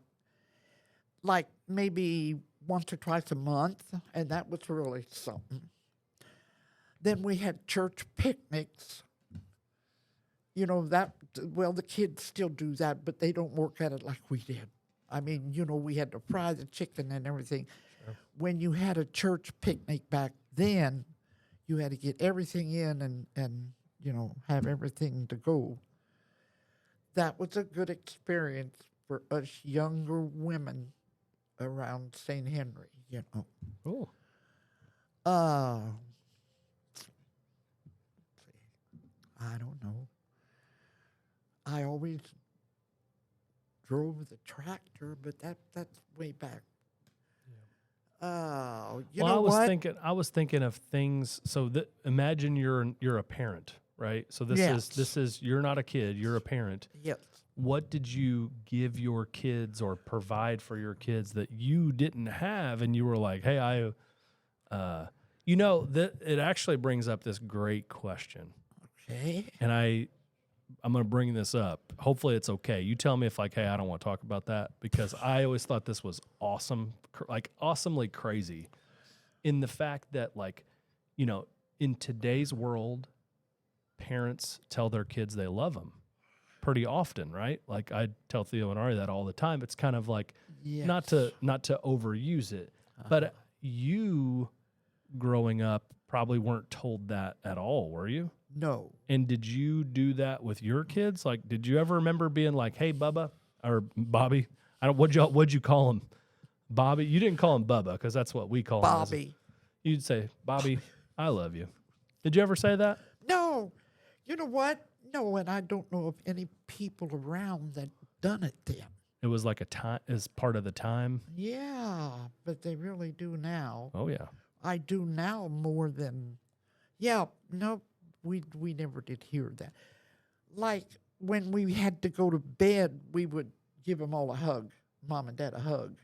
like maybe once or twice a month, and that was really something. Then we had church picnics. The kids still do that, but they don't work at it like we did. I mean, we had to fry the chicken and everything. Sure. When you had a church picnic back then, you had to get everything in and have everything to go. That was a good experience for us younger women around St. Henry, Cool. I don't know. I always drove the tractor, but that's way back. Yeah. I was thinking of things. So imagine you're a parent, right? So this is you're not a kid, you're a parent. Yes. What did you give your kids or provide for your kids that you didn't have, and you were like, hey, it actually brings up this great question. Okay. And I'm going to bring this up. Hopefully it's okay. You tell me if hey, I don't want to talk about that, because I always thought this was awesome, like awesomely crazy in the fact that in today's world, parents tell their kids they love them pretty often, right? Like I tell Theo and Ari that all the time. It's kind of like not to overuse it, but you growing up probably weren't told that at all, were you? No. And did you do that with your kids? Like, did you ever remember being like, "Hey, Bubba," or Bobby? What'd you call him? Bobby? You didn't call him Bubba because that's what we call him. Bobby. You'd say, "Bobby, I love you." Did you ever say that? No. You know what? No, and I don't know of any people around that done it then. It was like a time, as part of the time. Yeah, but they really do now. Oh yeah. I do now more than. Yeah. No, we never did hear that. Like when we had to go to bed, we would give them all a hug, mom and dad a hug.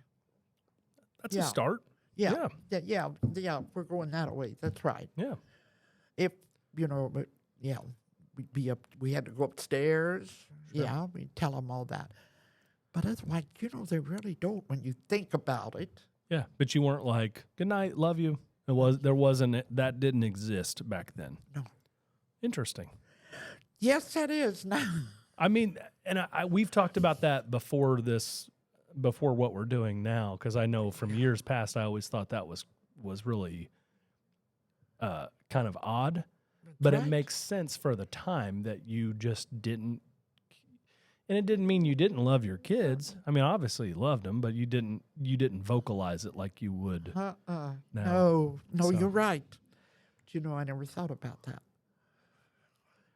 That's a start. Yeah. We're going that way. That's right. Yeah. If we'd be up. We had to go upstairs. Sure. Yeah, we'd tell them all that. But otherwise, they really don't when you think about it. Yeah, but you weren't like, "Good night, love you." That didn't exist back then. No. Interesting. Yes, that is now. I mean, and we've talked about that before what we're doing now, because I know from years past I always thought that was really kind of odd. But right. It makes sense for the time that you just didn't, and it didn't mean you didn't love your kids. I mean, obviously you loved them, but you didn't vocalize it like you would now. No, you're right. But, I never thought about that.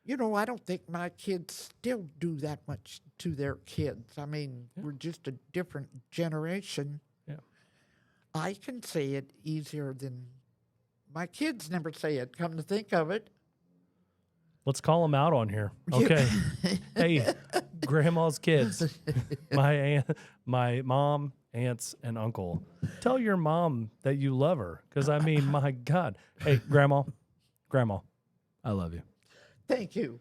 I don't think my kids still do that much to their kids. I mean, we're just a different generation. Yeah. I can say it easier than my kids never say it, come to think of it. Let's call them out on here. Okay. Hey, grandma's kids, my mom, aunts, and uncle. Tell your mom that you love her. Because, I mean, my God. Hey, grandma, I love you. Thank you.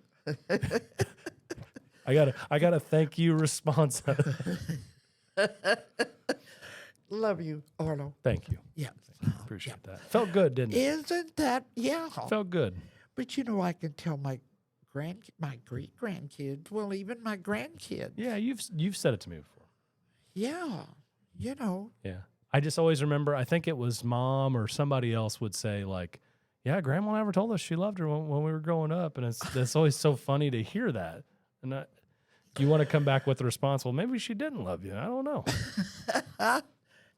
I gotta thank you response. Love you, Arlo. Thank you. Yeah. Appreciate that. Felt good, didn't it? Isn't that, yeah. Felt good. But you know, I can tell my great grandkids, well, even my grandkids. Yeah, you've said it to me before. Yeah. You know. Yeah. I just always remember, I think it was mom or somebody else would say, like, yeah, grandma never told us she loved her when we were growing up. And it's always so funny to hear that. And you want to come back with the response, well, maybe she didn't love you. I don't know.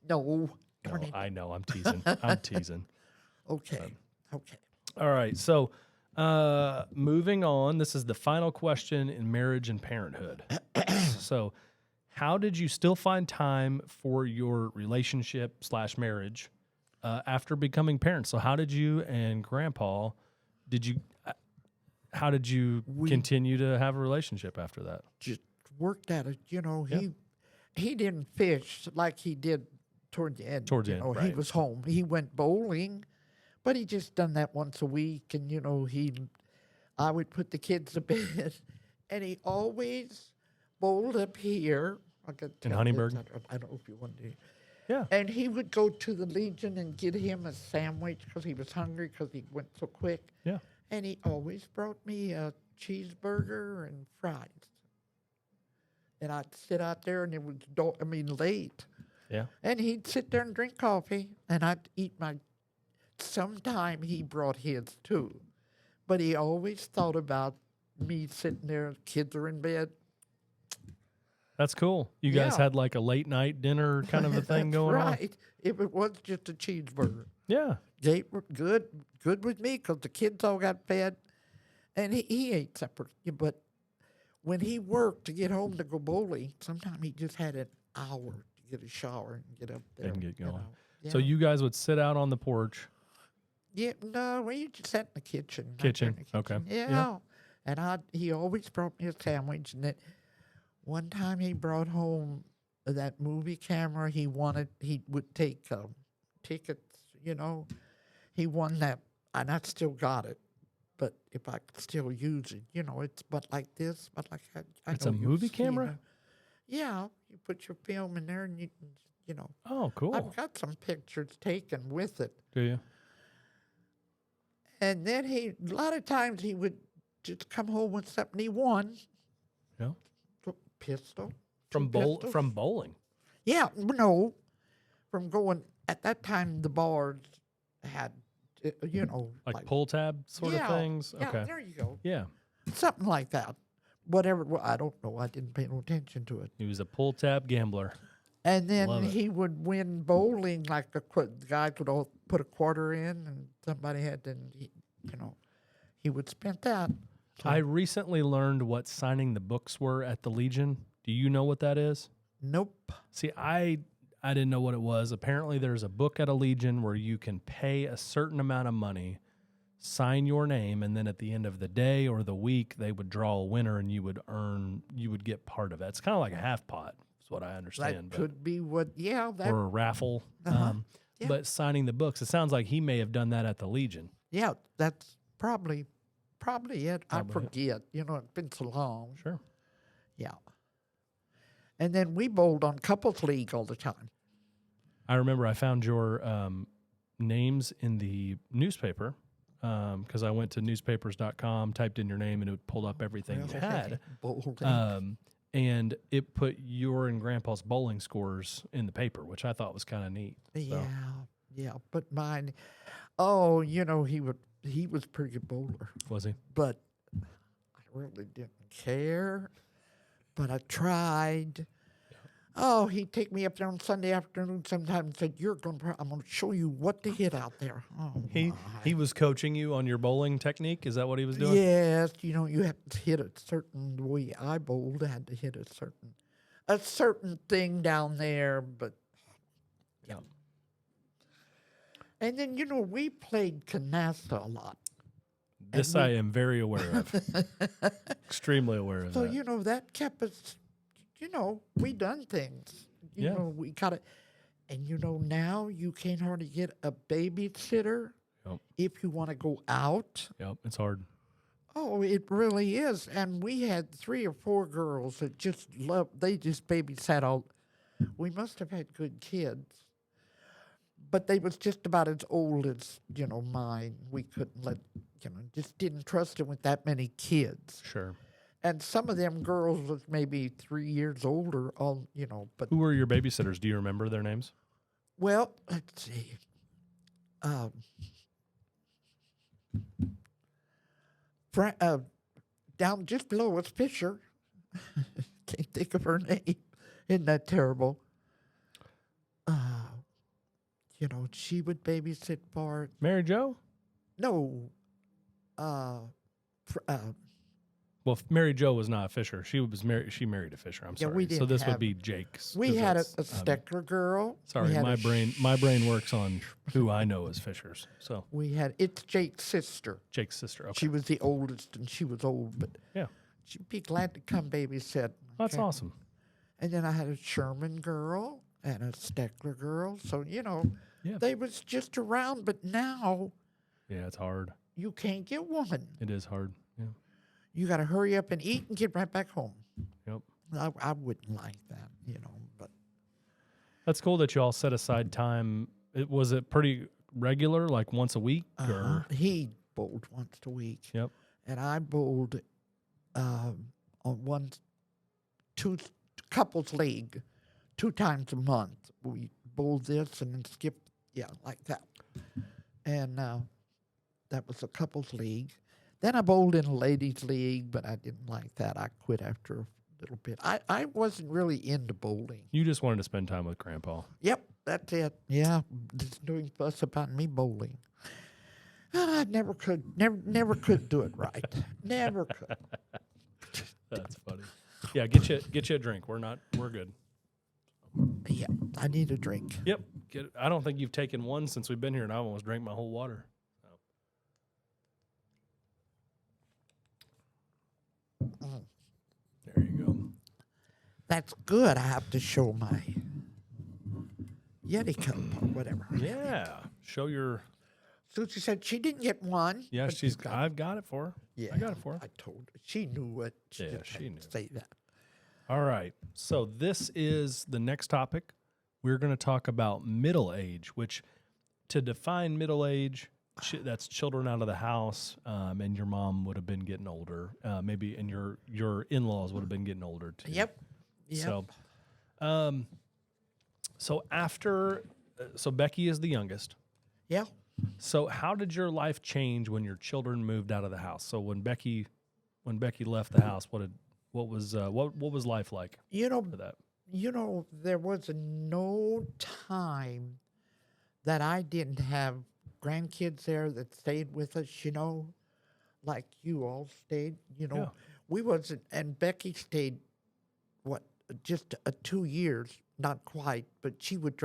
No. No, I know. I'm teasing. I'm teasing. Okay. Okay. All right. So moving on, this is the final question in marriage and parenthood. So how did you still find time for your relationship / marriage after becoming parents? So how did you and Grandpa, how did you continue to have a relationship after that? Just worked at it. You know, he didn't fish like he did toward the end. Towards the end, He right. was home. He went bowling, but he just done that once a week. And, you know, I would put the kids to bed, and he always bowled up here. In Honeyburg? I don't know if you want to. Yeah. And he would go to the Legion and get him a sandwich because he was hungry because he went so quick. Yeah. And he always brought me a cheeseburger and fries. And I'd sit out there, and it was late. Yeah. And he'd sit there and drink coffee, and I'd eat sometime he brought his too. But he always thought about me sitting there, kids are in bed. That's cool. You guys had like a late night dinner kind of a thing going on? Right. If it was just a cheeseburger. Yeah. They were good with me because the kids all got fed, and he ate separate. But when he worked to get home to go bowling, sometimes he just had an hour to get a shower and get up there. And get going. Yeah. So you guys would sit out on the porch. Yeah, no, we just sat in the kitchen. Okay. Yeah. And he always brought me a sandwich. And then one time he brought home that movie camera. He would take tickets, you know. He won that, and I still got it. But if I could still use it, you know, it's but like this, but like that. It's a movie camera? Yeah, you put your film in there, and you know. Oh, cool. I've got some pictures taken with it. Do you? And then a lot of times he would just come home with something he won. Yeah. Pistol. From bowling. Yeah, no. From going, at that time the bars had, you know. Like pull tab sort of things? Yeah, Okay. there you go. Yeah. Something like that. Whatever, well, I don't know. I didn't pay no attention to it. He was a pull tab gambler. And then Love it. he would win bowling, like the guys would all put a quarter in, and somebody had to, you know, he would spend that. So, I recently learned what signing the books were at the Legion. Do you know what that is? nope. See, I didn't know what it was. Apparently, there's a book at a Legion where you can pay a certain amount of money, sign your name, and then at the end of the day or the week, they would draw a winner, and you would get part of it. It's kind of like a half pot, is what I understand. That could be what, that, or a raffle. Yeah. But signing the books, it sounds like he may have done that at the Legion. yeah, that's probably it. Probably I it. forget. You know, it's been so long. Sure. Yeah. And then we bowled on couples league all the time. I remember I found your names in the newspaper because I went to newspapers.com, typed in your name, and it pulled up everything you had. Bowling. And it put your and Grandpa's bowling scores in the paper, which I thought was kind of neat. So. Yeah. But mine, you know, he was a pretty good bowler. Was he? But I really didn't care. But I tried. Oh, he'd take me up there on Sunday afternoon sometimes and said, I'm going to show you what to hit out there. Oh, He was coaching you on your bowling technique? Is that what he was doing? Yes, you know, you have to hit a certain, the way I bowled, I had to hit a certain thing down there, but Yeah. And then, you know, we played canasta a lot. This I am very aware of. Extremely aware of So, that. you know, that kept us, you know, we done things. You know, we got it. And, you know, now you can't hardly get a babysitter Yep. if you want to go out. Yep, it's hard. Oh, it really is. And we had 3 or 4 girls that just loved, they just babysat all. We must have had good kids. But they was just about as old as, mine. We couldn't let, just didn't trust them with that many kids. Sure. And some of them girls was maybe 3 years older, but. Who were your babysitters? Do you remember their names? Well, let's see. Down just below was Fisher. Can't think of her name. Isn't that terrible? She would babysit for. Mary Jo? No. Well, Mary Jo was not a Fisher. She was married. She married a Fisher. I'm sorry. we So didn't this would have- be Jake's. We 'cause had a that's, Steckler girl. Sorry, We had my brain works on who I know as Fishers. So it's Jake's sister. Jake's sister. Okay. She was the oldest, and she was old, but Yeah. she'd be glad to come babysit. That's Okay. awesome. And then I had a Sherman girl and a Steckler girl. So, Yeah. they was just around. But now Yeah, it's hard. you can't get one. It is hard. Yeah. You got to hurry up and eat and get right back home. Yep. I wouldn't like that, but That's cool that you all set aside time. Was it pretty regular, like once a week? Or? he bowled once a week. Yep. And I bowled on two couples league 2 times a month. We bowled this and then skipped, like that. And that was a couples league. Then I bowled in a ladies league, but I didn't like that. I quit after a little bit. I wasn't really into bowling. You just wanted to spend time with Grandpa. Yep, that's it. Yeah, just doing fuss about me bowling. I never could do it right. Never could. That's funny. Yeah, get you a drink. We're good. Yeah, I need a drink. Yep. I don't think you've taken one since we've been here, and I almost drank my whole water. There you go. That's good. I have to show my Yeti cup or whatever. Yeah. Show your. Susie said she didn't get one. Yeah, but I've got it for her. Yeah, I got it for her. I told her. She knew it. Yeah, didn't she have knew. to say that. All right. So this is the next topic. We're going to talk about middle age, which to define middle age, that's children out of the house, and your mom would have been getting older, maybe, and your in-laws would have been getting older too. Yep. So, so Becky is the youngest. Yeah. So how did your life change when your children moved out of the house? So when Becky left the house, what was life like for that? There was no time that I didn't have grandkids there that stayed with us, like you all stayed, Yeah. We wasn't, and Becky stayed, just 2 years, not quite, but she would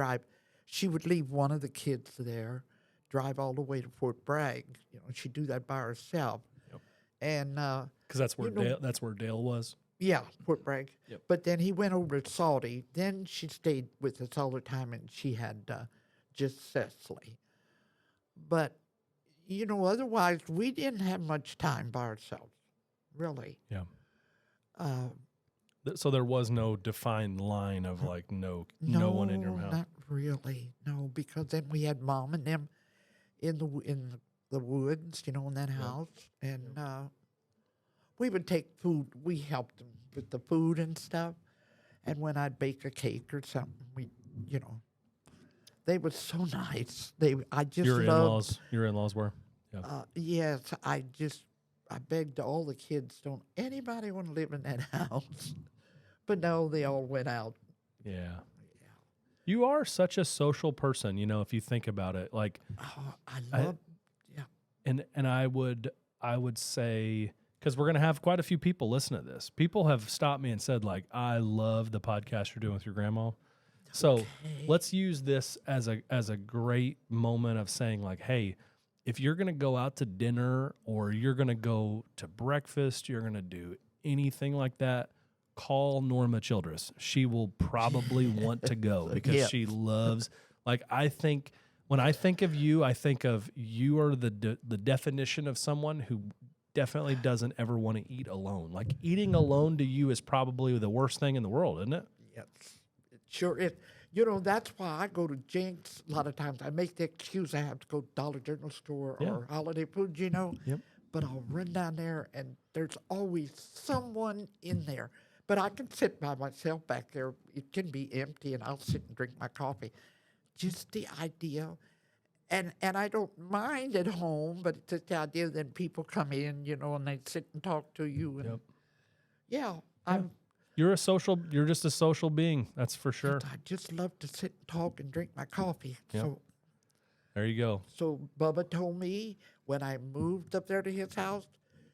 leave one of the kids there, drive all the way to Fort Bragg, she'd do that by herself. Yep. And, Because that's where Dale was. yeah, Fort Bragg. Yep. But then he went over to Saudi. Then she stayed with us all the time, and she had just Cecily. But, otherwise, we didn't have much time by ourselves, really. Yeah. So there was no defined line of like no one in your house. Not really. No, because then we had Mom and them in the woods, in that house, and we would take food. We helped them with the food and stuff. And when I'd bake a cake or something, they were so nice. I just loved. Your in-laws were. Yeah. Yes, I begged all the kids, don't anybody want to live in that house? But no, they all went out. Yeah. You are such a social person, if you think about it. Like, I love, and I would say, because we're gonna have quite a few people listen to this. People have stopped me and said, like, I love the podcast you're doing with your grandma. So let's use this as a great moment of saying, like, hey, if you're gonna go out to dinner or you're gonna go to breakfast, you're gonna do anything like that, call Norma Childress. She will probably want to go because she loves, like, when I think of you, I think of you are the definition of someone who definitely doesn't ever want to eat alone. Like eating alone to you is probably the worst thing in the world, isn't it? Yes, it sure is. That's why I go to Jenks a lot of times. I make the excuse I have to go to Dollar General store Yeah. or Holiday Foods, Yep. But I'll run down there, and there's always someone in there. But I can sit by myself back there. It can be empty, and I'll sit and drink my coffee. Just the idea, and I don't mind at home, but it's just the idea that people come in, and they sit and talk to you. And Yep. I'm You're just a social being. That's for sure. I just love to sit and talk and drink my coffee. Yep. There you go. So Bubba told me when I moved up there to his house,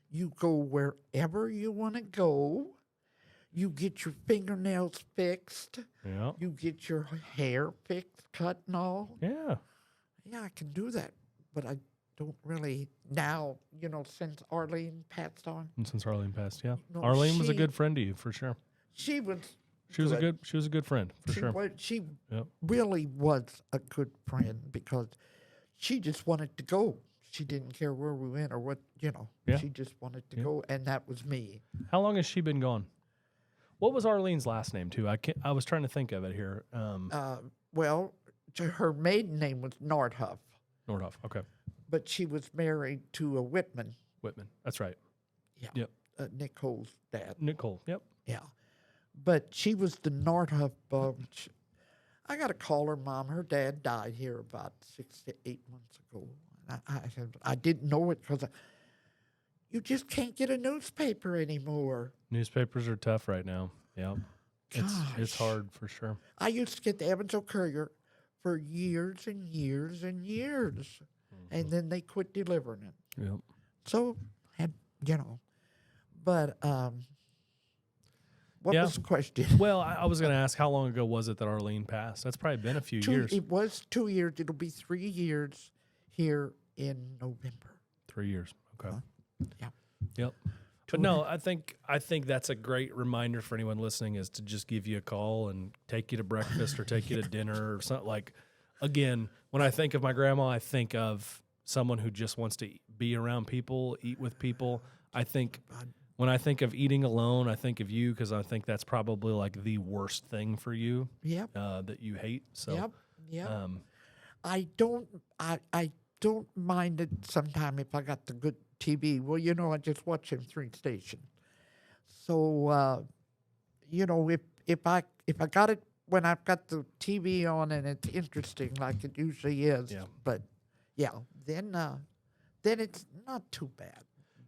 you go wherever you want to go. You get your fingernails fixed. Yeah. You get your hair fixed, cut and all. Yeah. Yeah, I can do that. But I don't really now, since Arlene passed on. And since Arlene passed, yeah. No, Arlene was a she- good friend to you for sure. She was She was a good friend for sure. She Yep. really was a good friend because she just wanted to go. She didn't care where we went or what, Yeah. She just wanted to go, and that was me. How long has she been gone? What was Arlene's last name too? I was trying to think of it here. Well, her maiden name was Nordhoff, Nordhoff. Okay. but she was married to a Whitman. Whitman. That's right. Yeah. Yep. Nicole's dad. Nicole. Yep. Yeah. But she was the Nordhoff. I got to call her mom. Her dad died here about 6 to 8 months ago. I didn't know it because you just can't get a newspaper anymore. Newspapers are tough right now. Yep. It's Gosh. hard for sure. I used to get the Evansville Courier for years and years and years, and then they quit delivering it. Yep. So, but what Yeah. was the question? Well, I was going to ask how long ago was it that Arlene passed? That's probably been a few years. It was 2 years. It'll be 3 years here in November. 3 years. Okay. Yeah. Yep. But no, I think that's a great reminder for anyone listening is to just give you a call and take you to breakfast or take you to dinner or something. Like, again, when I think of my grandma, I think of someone who just wants to be around people, eat with people. I think when I think of eating alone, I think of you because I think that's probably like the worst thing for you. Yep. That you hate. So, Yep. I don't mind it sometime if I got the good TV. Well, I just watch M3 station. So, if I got it when I've got the TV on and it's interesting like it usually is. Yeah. But then it's not too bad.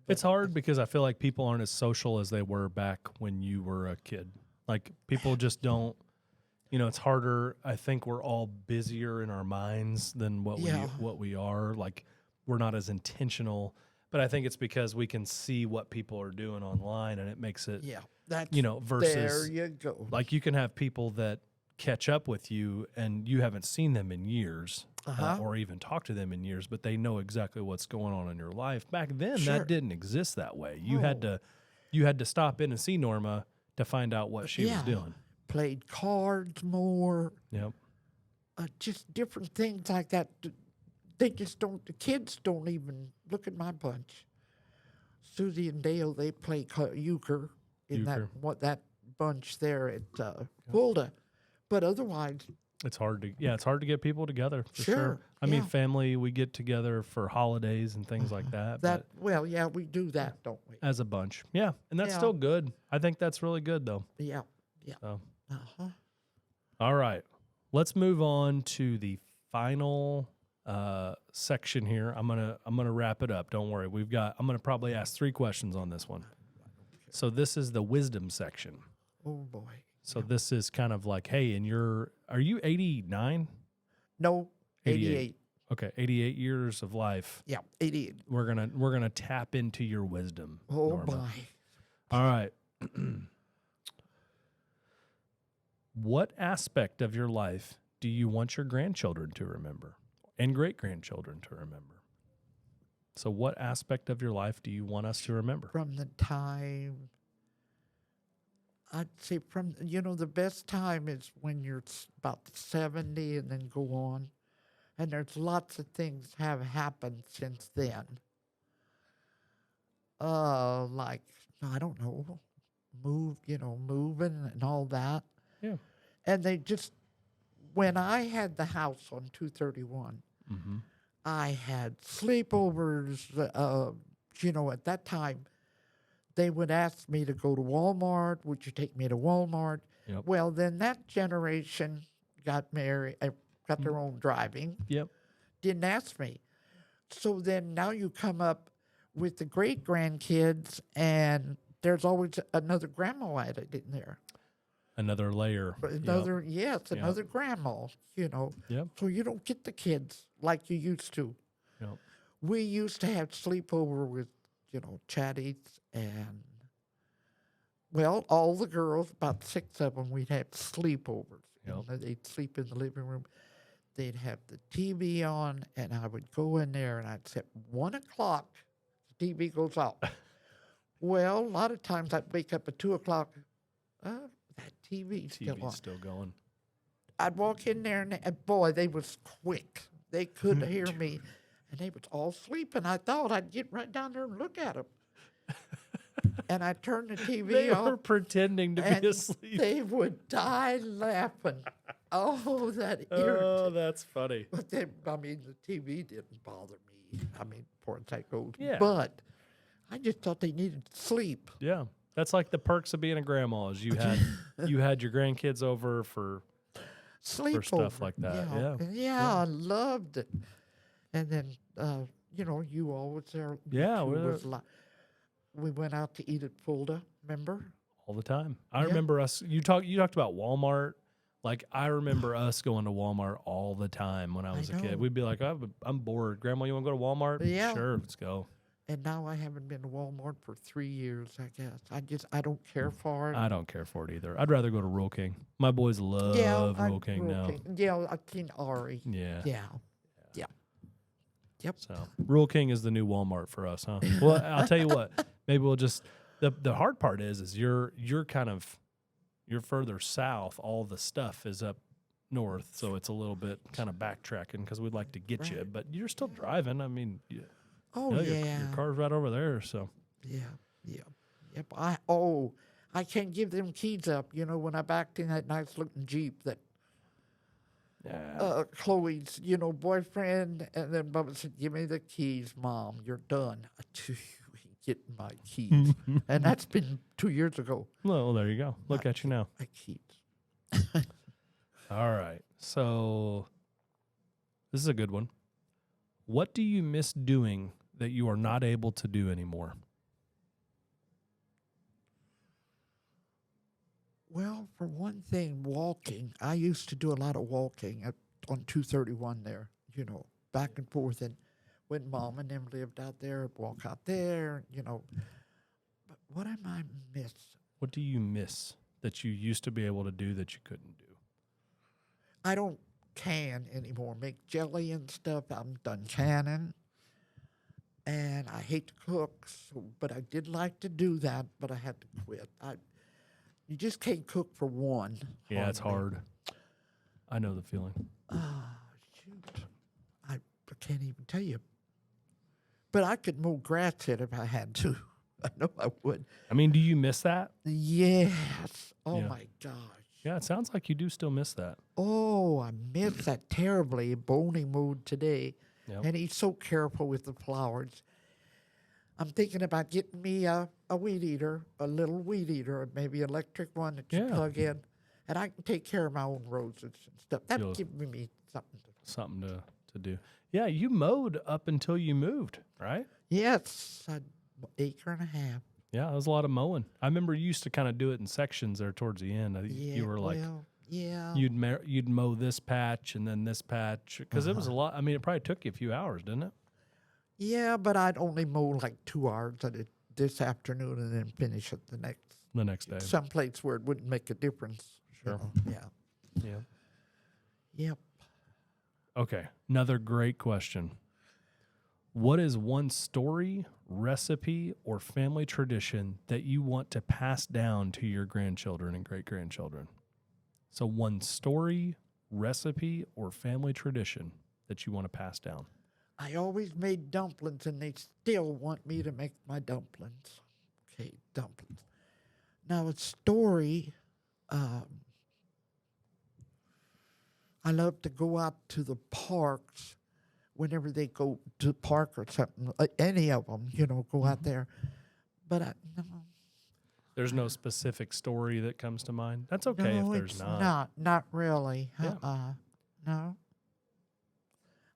it's hard because I feel like people aren't as social as they were back when you were a kid. Like people just don't. It's harder. I think we're all busier in our minds than what we are. Like we're not as intentional. But I think it's because we can see what people are doing online, and it makes it, That's versus there you go. like you can have people that catch up with you, and you haven't seen them in years, or even talked to them in years, but they know exactly what's going on in your life. Back then, Sure. that didn't exist that way. You had to stop in and see Norma to find out what she was doing. Played cards more. Yep. Just different things like that. They just don't. The kids don't even look at my bunch. Susie and Dale, they play euchre in Euchre. that bunch there at Fulda, but otherwise, It's hard to get people together for sure. Sure, I mean, yeah. family, we get together for holidays and things like that. But we do that, don't we? as a bunch, yeah, and that's Yeah. still good. I think that's really good though. Yeah. So, Uh-huh. all right, let's move on to the final section here. I'm gonna wrap it up. Don't worry. I'm gonna probably ask 3 questions on this one. So this is the wisdom section. Oh boy. So this is kind of like, hey, are you 89? No, 88. Okay, 88 years of life. Yeah, 88. We're gonna tap into your wisdom. Oh Norma. my. All right. What aspect of your life do you want your grandchildren to remember and great-grandchildren to remember? So what aspect of your life do you want us to remember? From the time, I'd say the best time is when you're about 70 and then go on. And there's lots of things have happened since then. like, I don't know, moving and all that. Yeah. And they just, when I had the house on 231, Mm-hmm. I had sleepovers. At that time, they would ask me to go to Walmart. Would you take me to Walmart? Yep. Well, then that generation got married, got their own driving, Yep. didn't ask me. So then now you come up with the great grandkids, and there's always another grandma added in there. Another layer. Another, yes, another grandma, Yep. So you don't get the kids like you used to. Yep. We used to have sleepover with, chatties and, well, all the girls, about 6 of them, we'd have sleepovers. Yep. And they'd sleep in the living room. They'd have the TV on, and I would go in there, and I'd say, 1 o'clock, the TV goes off. Well, a lot of times I'd wake up at 2 o'clock, that TV's still on. TV's still going. I'd walk in there, and boy, they was quick. They couldn't hear me, and they was all sleeping. I thought I'd get right down there and look at them. And I turned the TV They off. were pretending to and be asleep. they would die laughing. Oh, that Oh, irritated. that's funny. But then, the TV didn't bother me. Poor that goes. Yeah. But I just thought they needed sleep. Yeah. That's like the perks of being a grandma is you had your grandkids over for Sleep stuff over. like that. Yeah. Yeah. I loved it. And then, you always there. Yeah, We went out to eat at Fulda, remember? all the time. I Yeah. remember us. You talked about Walmart. Like I remember us going to Walmart all the time when I was a know. kid. We'd be like, I'm bored. Grandma, you want to go to Walmart? Yeah. Sure, let's go. And now I haven't been to Walmart for 3 years, I guess. I don't care for it. I don't care for it either. I'd rather go to Rural King. My boys love Rural King now. Yeah, I've seen Ari. Yeah. Yeah. Yep. So Rural King is the new Walmart for us, huh? Well, I'll tell you what. Maybe we'll just the hard part is you're further south. All the stuff is up north, so it's a little bit kind of backtracking because we'd like to get you, but you're still driving. I mean, your car's right over there. So Yep. I can't give them keys up. When I backed in that nice looking Jeep that Chloe's, boyfriend, and then Bubba said, "Give me the keys, Mom. You're done." You ain't getting my keys, and that's been 2 years ago. well, there you go. Look at you now. My keys. All right. So this is a good one. What do you miss doing that you are not able to do anymore? Well, for one thing, walking. I used to do a lot of walking on 231 there, back and forth. And when Mom and them lived out there, I'd walk out there, But what am I miss? What do you miss that you used to be able to do that you couldn't do? I don't can anymore. Make jelly and stuff. I'm done canning. And I hate to cook, but I did like to do that, but I had to quit. You just can't cook for one. Yeah, it's hardly. hard. I know the feeling. Shoot. I can't even tell you. But I could mow grass if I had to. I know I would. I mean, do you miss that? Yes. Oh, Yeah. my gosh. Yeah, it sounds like you do still miss that. Oh, I miss that terribly. Boney mowed today, Yep. and he's so careful with the flowers. I'm thinking about getting me a weed eater, a little weed eater, maybe electric one that you Yeah. plug in, and I can take care of my own roses and stuff. That You'll- would give me something to do. Something to do. Yeah, you mowed up until you moved, right? Yes, an acre and a half. Yeah, it was a lot of mowing. I remember you used to kind of do it in sections there towards the end. Yeah, You were like, well, yeah. you'd mow this patch and then this patch because it was a lot. I mean, it probably took you a few hours, didn't it? Yeah, but I'd only mow like 2 hours at it this afternoon and then finish it the next day. someplace where it wouldn't make a difference. Sure. Yeah. Yeah. Yep. Okay. Another great question. What is one story, recipe, or family tradition that you want to pass down to your grandchildren and great-grandchildren? So one story, recipe, or family tradition that you want to pass down. I always made dumplings, and they still want me to make my dumplings. Okay, dumplings. Now, a story, I love to go out to the parks whenever they go to the park or something, any of them, go out there. But no, There's no specific story that comes to mind. That's okay if no, there's it's not. not really. Yeah. No,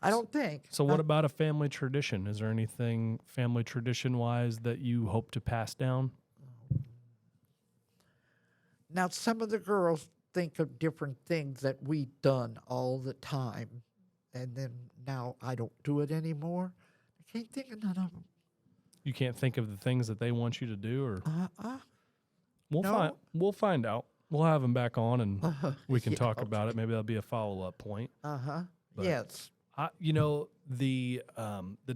I don't think. So what about a family tradition? Is there anything family tradition-wise that you hope to pass down? Now, some of the girls think of different things that we done all the time, and then now I don't do it anymore. I can't think of none of them. You can't think of the things that they want you to do, or No. we'll find out. We'll have them back on, and we can Yeah, talk about it. Maybe that'll be a follow-up point. But- Yes. The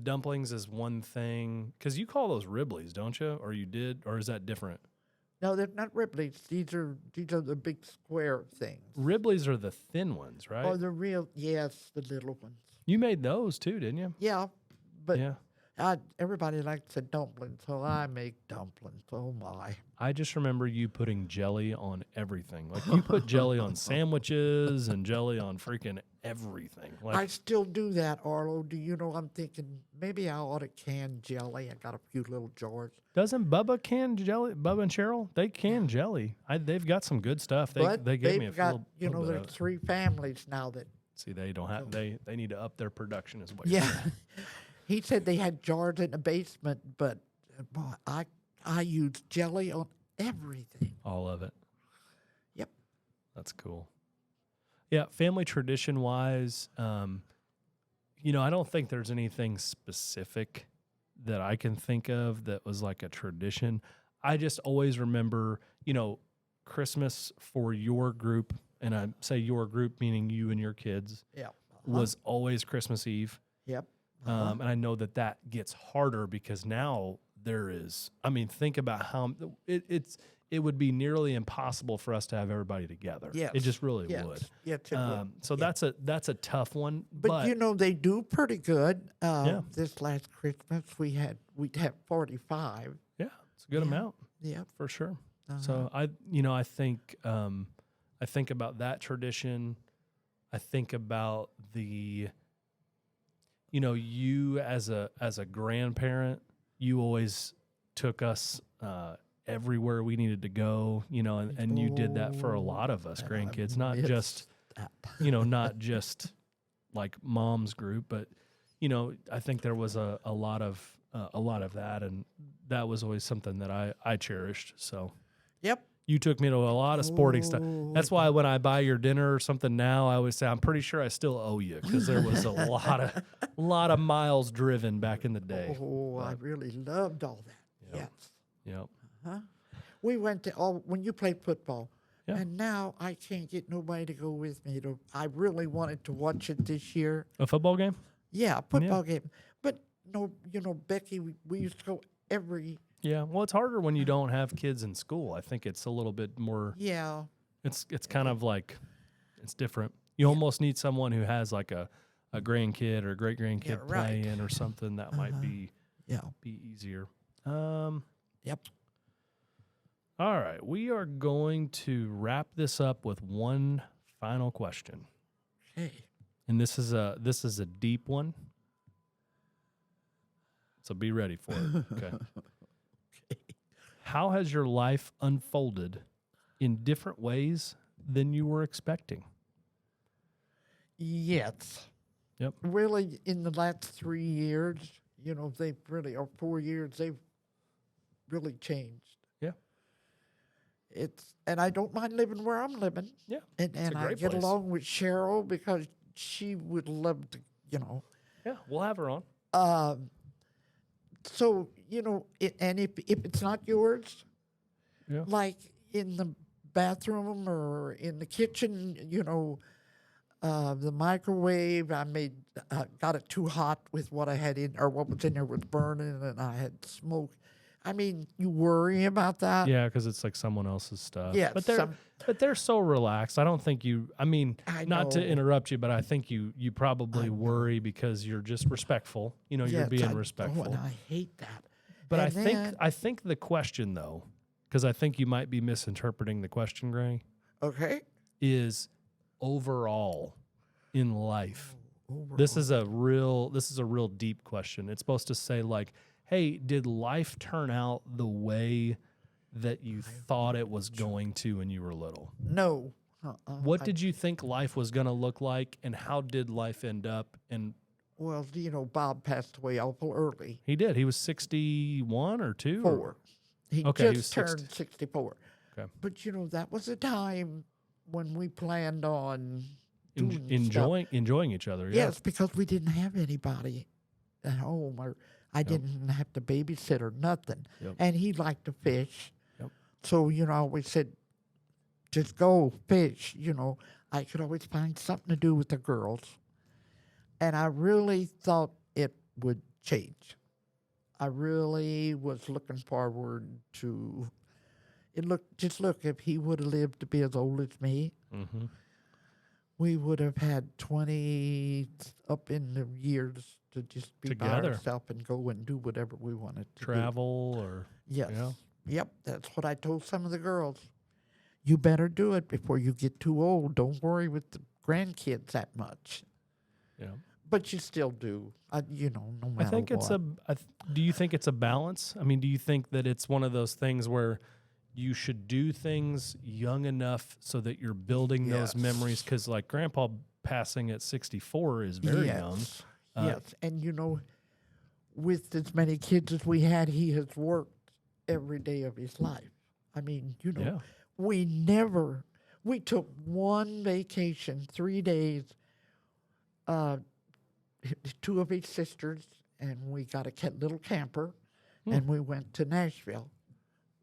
dumplings is one thing, because you call those Ribleys, don't you? Or you did, or is that different? No, they're not Ribleys. These are the big square things. Ribleys are the thin ones, right? Oh, the real, yes, the little ones. You made those too, didn't you? Yeah, but Yeah. everybody likes a dumpling, so I make dumplings. Oh, my. I just remember you putting jelly on everything. Like you put jelly on sandwiches and jelly on freaking everything. I Like still do that, Arlo. Do you know, I'm thinking maybe I ought to can jelly. I got a few little jars. doesn't Bubba can jelly? Bubba and Cheryl, they can jelly. They've got some good stuff. They But gave me a they've got, little bit there's of it. 3 families now that, See, they don't have they need to up their production as well. Yeah. He said they had jars in the basement, but boy, I use jelly on everything. All of it. Yep. That's cool. Yeah, family tradition wise, I don't think there's anything specific that I can think of that was like a tradition. I just always remember, Christmas for your group, and I say your group meaning you and your kids, Yep. was always Christmas Eve. Yep. And I know that gets harder because now there is, think about how it would be nearly impossible for us to have everybody together. Yes. It just really Yes. would. Yes, it would. So Yeah. that's a tough one. But they do pretty good. Yeah. This last Christmas we'd had 45. yeah, it's a good amount Yep. for sure. Uh-huh. So I think about that tradition. I think about the, you as a grandparent, you always took us everywhere we needed to go, and you did that for a lot of us grandkids, not just, not just like mom's group, but, I think there was a lot of that, and that was always something that I cherished. So Yep. you took me to a lot of sporting stuff. That's why when I buy your dinner or something now, I always say, I'm pretty sure I still owe you, because there was a lot of miles driven back in the day. Oh, I really loved all that. Yep. Yes. Yep. We went to when you played football. Yeah. And now I can't get nobody to go with me. I really wanted to watch it this year. A football game? Yeah, a football game. But no, Becky, we used to go every. Yeah. Well, it's harder when you don't have kids in school. I think it's a little bit more. Yeah. It's kind of like, it's different. You almost need someone who has like a grandkid or a great grandkid Yeah, right. playing or something that might be easier. Yep. All right, we are going to wrap this up with one final question, Okay. and this is a deep one, so be ready for it. Okay. How has your life unfolded in different ways than you were expecting? Yes. Yep. Really, in the last 3 years, they've really, or 4 years, they've really changed. Yeah. And I don't mind living where I'm living. Yeah. And a I great get place. along with Cheryl because she would love to, Yeah, we'll have her on. So, and if it's not yours, Yeah. like in the bathroom or in the kitchen, the microwave, I got it too hot with what I had in, or what was in there was burning, and I had smoke. I mean, you worry about that. Yeah, because it's like someone else's stuff. Yeah, But they're so relaxed. I don't think you. I mean, I not to know. interrupt you, but I think you probably I know. worry because you're just respectful. You're Yes, being I respectful. know, and I hate that. But And I think the question though, because I think you might be misinterpreting the question, Gray, okay. is overall in life. Overall. This is a real deep question. It's supposed to say like, hey, did life turn out the way that you thought it was going to when you were little? No. What did you think life was going to look like, and how did life end up? And Well, Bob passed away awful early. he did. He was 61 or 2? 4. He Okay, he just was turned 64. Okay. But that was a time when we planned on doing enjoying each other. Yeah. Yes, because we didn't have anybody at home, or I didn't have to babysit or nothing. Yep. And he liked to fish. Yep. So, I always said, just go fish. I could always find something to do with the girls. And I really thought it would change. I really was looking forward to it. Look, if he would have lived to be as old as me, Mm-hmm. we would have had 20 up in the years to just be by Together. ourselves and go and do whatever we wanted to Travel or do. Yes. yeah. Yep, that's what I told some of the girls. You better do it before you get too old. Don't worry with the grandkids that much. Yeah. But you still do, no matter I think what. it's do you think it's a balance? I mean, do you think that it's one of those things where you should do things young enough so that you're building those Yes. memories? Because like Grandpa passing at 64 is very young. Yes, and with as many kids as we had, he has worked every day of his life. I mean, Yeah. we took one vacation, 3 days, 2 of his sisters, and we got a little camper, and we went to Nashville.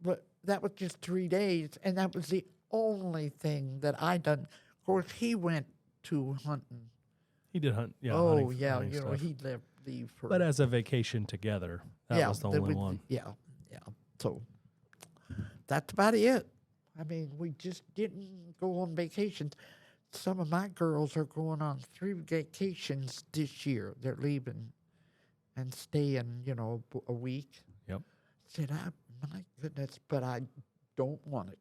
But that was just 3 days, and that was the only thing that I done. Of course, he went to hunting. He did hunt. Yeah. Oh, hunting- yeah, hunting stuff. he'd leave for. But as a vacation together, that was the only one. Yeah. So that's about it. I mean, we just didn't go on vacations. Some of my girls are going on 3 vacations this year. They're leaving and staying, a week. Yep. Said, my goodness, but I don't want it.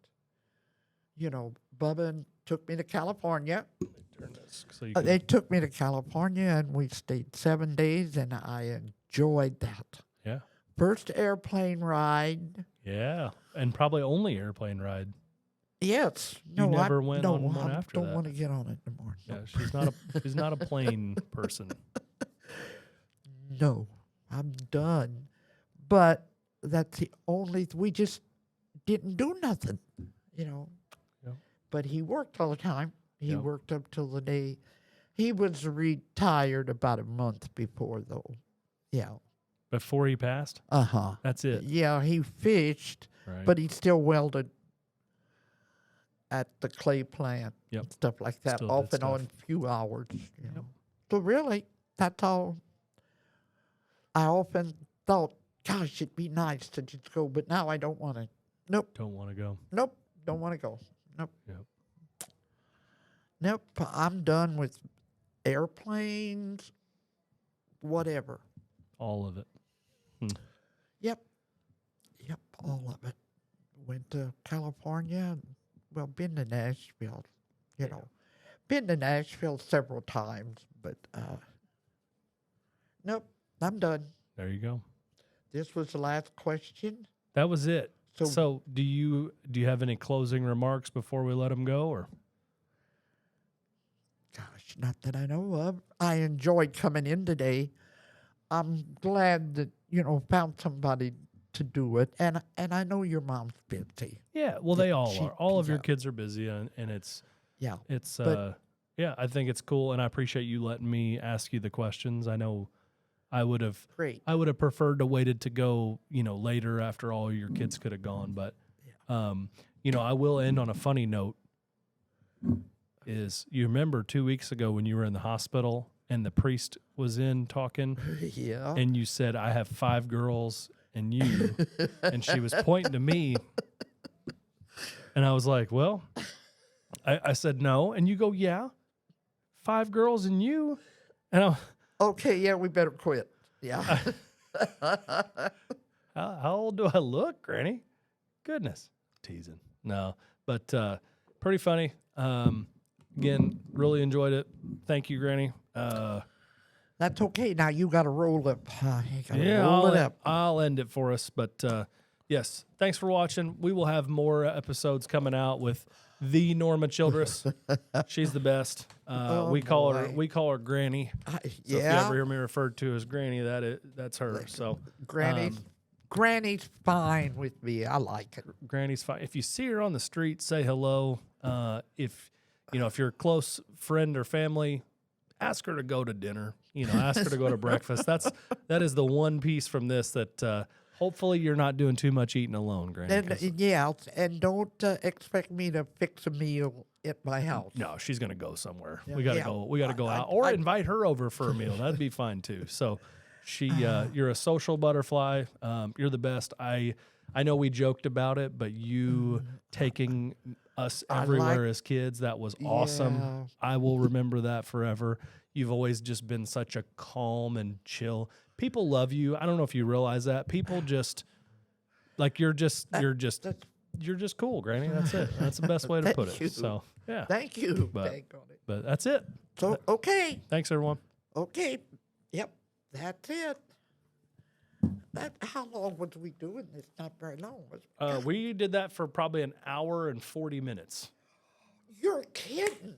Bubba took me to California. Turn this so you They took me to California, and we stayed 7 days, and I enjoyed that. yeah. First airplane ride. Yeah. And probably only airplane ride. Yes. You never went no, on one I after don't that. want to get on it anymore. Yeah, she's not a plane person. No, I'm done. But that's the only. We just didn't do nothing, Yep. But he worked all the time. He Yep. worked up till the day. He was retired about a month before, though. Yeah. Before he passed? Uh-huh. That's it. Yeah, he fished, Right. but he still welded at the clay plant Yep. and stuff like that, Still off did and on stuff. a few hours. So really, that's all. I often thought, gosh, it'd be nice to just go, but now I don't want to. Nope, Don't want to go. don't want to go. Nope. Yep. Nope, I'm done with airplanes, whatever. All of it. Yep, all of it. Went to California, well, been to Nashville, Been to Nashville several times, but nope, I'm done. There you go. This was the last question. That was it. So- So do you have any closing remarks before we let him go, or? Gosh, not that I know of. I enjoyed coming in today. I'm glad that, found somebody to do it. And I know your mom's busy. Yeah, well, they all she- are. All of your yeah. kids are busy, and it's Yeah. But- yeah, I think it's cool, and I appreciate you letting me ask you the questions. I know I would have Great. preferred to waited to go, later after all your kids could have gone, but I will end on a funny note. Is you remember 2 weeks ago when you were in the hospital and the priest was in talking Yeah. and you said, I have 5 girls and you. And she was pointing to me. And I was like, well, I said no. And you go, yeah, 5 girls and you. And I, Okay, yeah, we better quit. Yeah. how old do I look, Granny? Goodness. Teasing. No, but pretty funny. Again, really enjoyed it. Thank you, Granny. That's okay. Now you got to roll up. You gotta roll it up. I'll end it for us. But yes, thanks for watching. We will have more episodes coming out with the Norma Childress. She's the best. We call her Granny. So if you ever hear me referred to as Granny, that's her. So Granny's fine with me. I like it. Granny's fine. If you see her on the street, say hello. If you're a close friend or family, ask her to go to dinner. Ask her to go to breakfast. That is the one piece from this that hopefully you're not doing too much eating alone, Granny. And don't expect me to fix a meal at my house. No, she's gonna go somewhere. We gotta go. We gotta go out, or invite her over for a meal. That'd be fine too. So, you're a social butterfly. You're the best. I know we joked about it, but you taking us everywhere as kids, that was awesome. Yeah. I will remember that forever. You've always just been such a calm and chill. People love you. I don't know if you realize that. People just you're just cool, Granny. That's it. That's the best way to put it. So yeah. Thank you. But that's it. So okay. Thanks, everyone. Okay. Yep. That's it. How long was we doing this? Not very long, was it? We did that for probably an hour and 40 minutes. You're kidding.